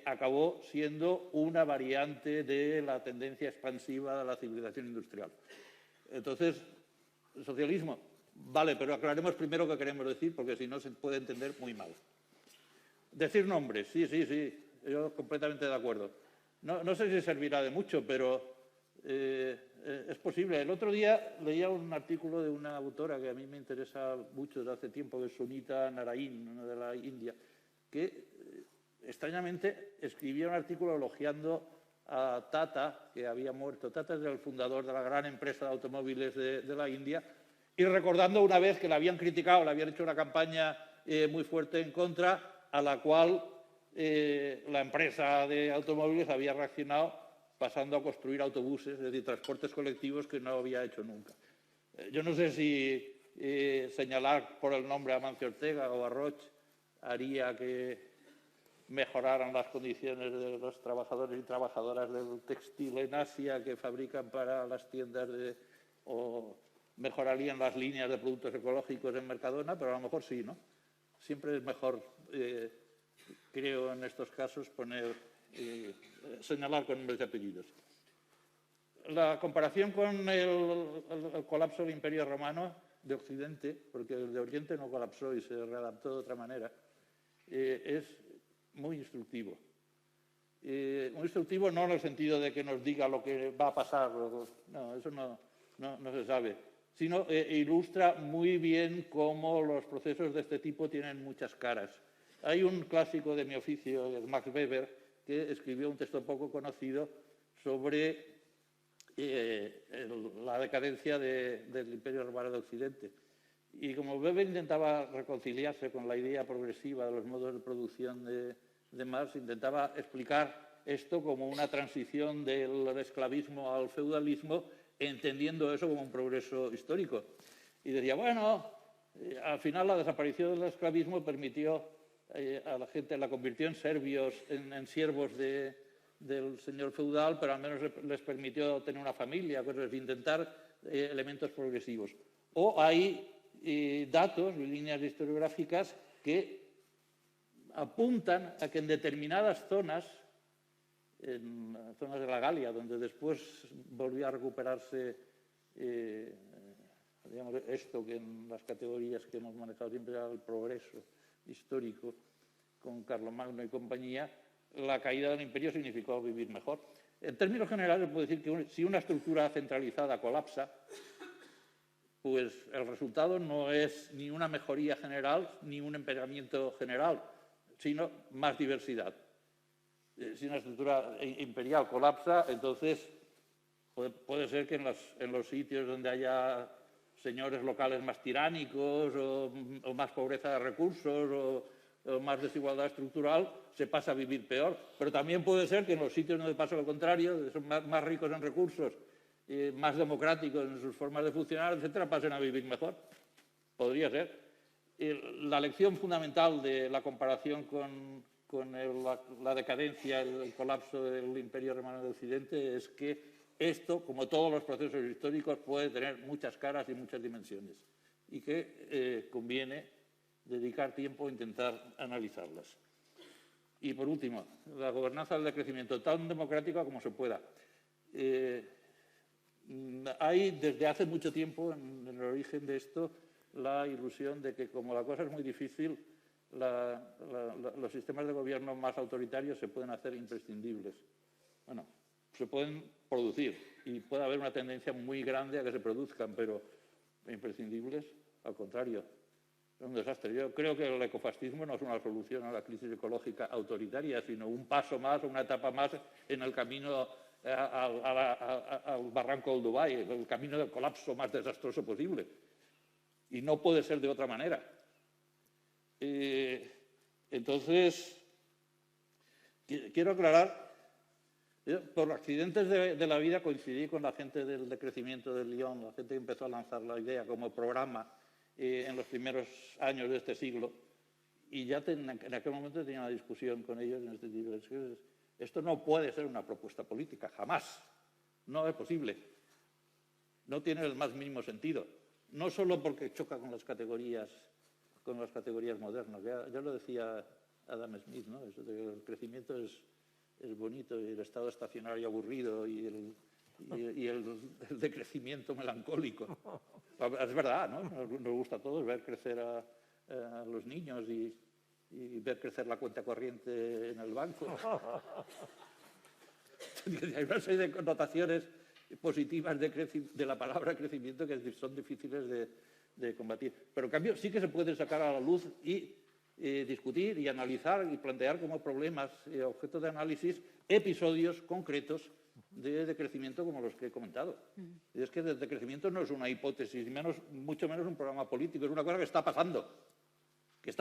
acabó siendo una variante de la tendencia expansiva de la civilización industrial. Entonces, el socialismo, vale, pero aclaremos primero qué queremos decir, porque si no se puede entender muy mal. Decir nombres, sí, yo completamente de acuerdo. No sé si servirá de mucho, pero es posible. El otro día leía un artículo de una autora que a mí me interesa mucho desde hace tiempo, que es Sunita Narain, una de la India, que extrañamente escribía un artículo elogiando a Tata, que había muerto. Tata es el fundador de la gran empresa de automóviles de la India, y recordando una vez que la habían criticado, le habían hecho una campaña muy fuerte en contra, a la cual la empresa de automóviles había reaccionado pasando a construir autobuses, es decir, transportes colectivos que no había hecho nunca. Yo no sé si señalar por el nombre a Amancio Ortega o a Roch haría que mejoraran las condiciones de los trabajadores y trabajadoras del textil en Asia que fabrican para las tiendas o mejorarían las líneas de productos ecológicos en Mercadona, pero a lo mejor sí, ¿no? Siempre es mejor, creo, en estos casos, señalar con nombres y apellidos. La comparación con el colapso del Imperio Romano de Occidente, porque el de Oriente no colapsó y se readaptó de otra manera, es muy instructivo. Muy instructivo no en el sentido de que nos diga lo que va a pasar, no, eso no se sabe, sino ilustra muy bien cómo los procesos de este tipo tienen muchas caras. Hay un clásico de mi oficio, Max Weber, que escribió un texto poco conocido sobre la decadencia del Imperio Romano de Occidente. Y como Weber intentaba reconciliarse con la idea progresiva de los modos de producción de Marx, intentaba explicar esto como una transición del esclavismo al feudalismo, entendiendo eso como un progreso histórico. Y decía, bueno, al final la desaparición del esclavismo permitió a la gente, la convirtió en serbios, en siervos del señor feudal, pero al menos les permitió tener una familia, cosas, intentar elementos progresivos. O hay datos, líneas historiográficas que apuntan a que en determinadas zonas, en zonas de la Galia, donde después volvió a recuperarse digamos, esto que en las categorías que hemos manejado siempre era el progreso histórico con Carlomagno y compañía, la caída del imperio significó vivir mejor. En términos generales, puedo decir que si una estructura centralizada colapsa, pues el resultado no es ni una mejoría general ni un empeoramiento general, sino más diversidad. Si una estructura imperial colapsa, entonces puede ser que en los sitios donde haya señores locales más tiránicos o más pobreza de recursos o más desigualdad estructural, se pasa a vivir peor. Pero también puede ser que en los sitios donde pasa lo contrario, son más ricos en recursos, más democráticos en sus formas de funcionar, etcétera, pasen a vivir mejor. Podría ser. La lección fundamental de la comparación con la decadencia, el colapso del Imperio Romano de Occidente es que esto, como todos los procesos históricos, puede tener muchas caras y muchas dimensiones y que conviene dedicar tiempo a intentar analizarlas. Y por último, la gobernanza del decrecimiento, tan democrática como se pueda. Hay desde hace mucho tiempo en el origen de esto la ilusión de que como la cosa es muy difícil, los sistemas de gobierno más autoritarios se pueden hacer imprescindibles. Bueno, se pueden producir y puede haber una tendencia muy grande a que se produzcan, pero imprescindibles, al contrario, es un desastre. Yo creo que el ecofascismo no es una solución a la crisis ecológica autoritaria, sino un paso más, una etapa más en el camino al barranco del Dubái, el camino del colapso más desastroso posible. Y no puede ser de otra manera. Entonces, quiero aclarar, por accidentes de la vida coincidí con la gente del decrecimiento de Lyon, la gente que empezó a lanzar la idea como programa en los primeros años de este siglo, y ya en aquel momento tenía una discusión con ellos en este tipo de... Esto no puede ser una propuesta política, jamás. No es posible. No tiene el más mínimo sentido. No solo porque choca con las categorías modernas. Ya lo decía Adam Smith, ¿no? Eso de que el crecimiento es bonito y el estado estacionario aburrido y el decrecimiento melancólico. Es verdad, ¿no? Nos gusta a todos ver crecer a los niños y ver crecer la cuenta corriente en el banco. Hay una serie de connotaciones positivas de la palabra crecimiento que son difíciles de combatir. Pero en cambio sí que se puede sacar a la luz y discutir y analizar y plantear como problemas, objeto de análisis, episodios concretos de decrecimiento como los que he comentado. Y es que el decrecimiento no es una hipótesis, mucho menos un programa político, es una cosa que está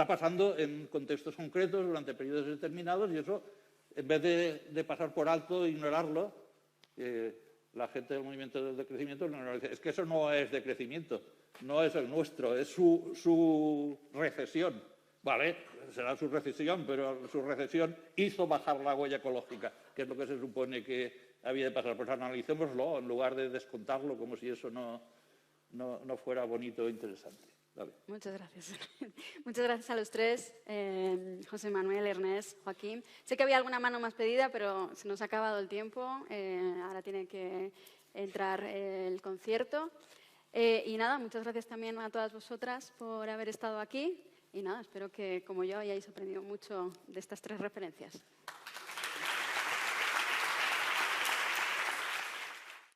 pasando en contextos concretos durante periodos determinados, y eso, en vez de pasar por alto e ignorarlo, la gente del movimiento del decrecimiento dice, es que eso no es decrecimiento, no es el nuestro, es su recesión. Vale, será su recesión, pero su recesión hizo bajar la huella ecológica, que es lo que se supone que había de pasar. Pues analicémoslo en lugar de descontarlo como si eso no fuera bonito e interesante. Vale. Muchas gracias. Muchas gracias a los tres, José Manuel, Ernest, Joaquín. Sé que había alguna mano más pedida, pero se nos ha acabado el tiempo. Ahora tiene que entrar el concierto. Y nada, muchas gracias también a todas vosotras por haber estado aquí. Y nada, espero que, como yo, hayáis aprendido mucho de estas tres referencias.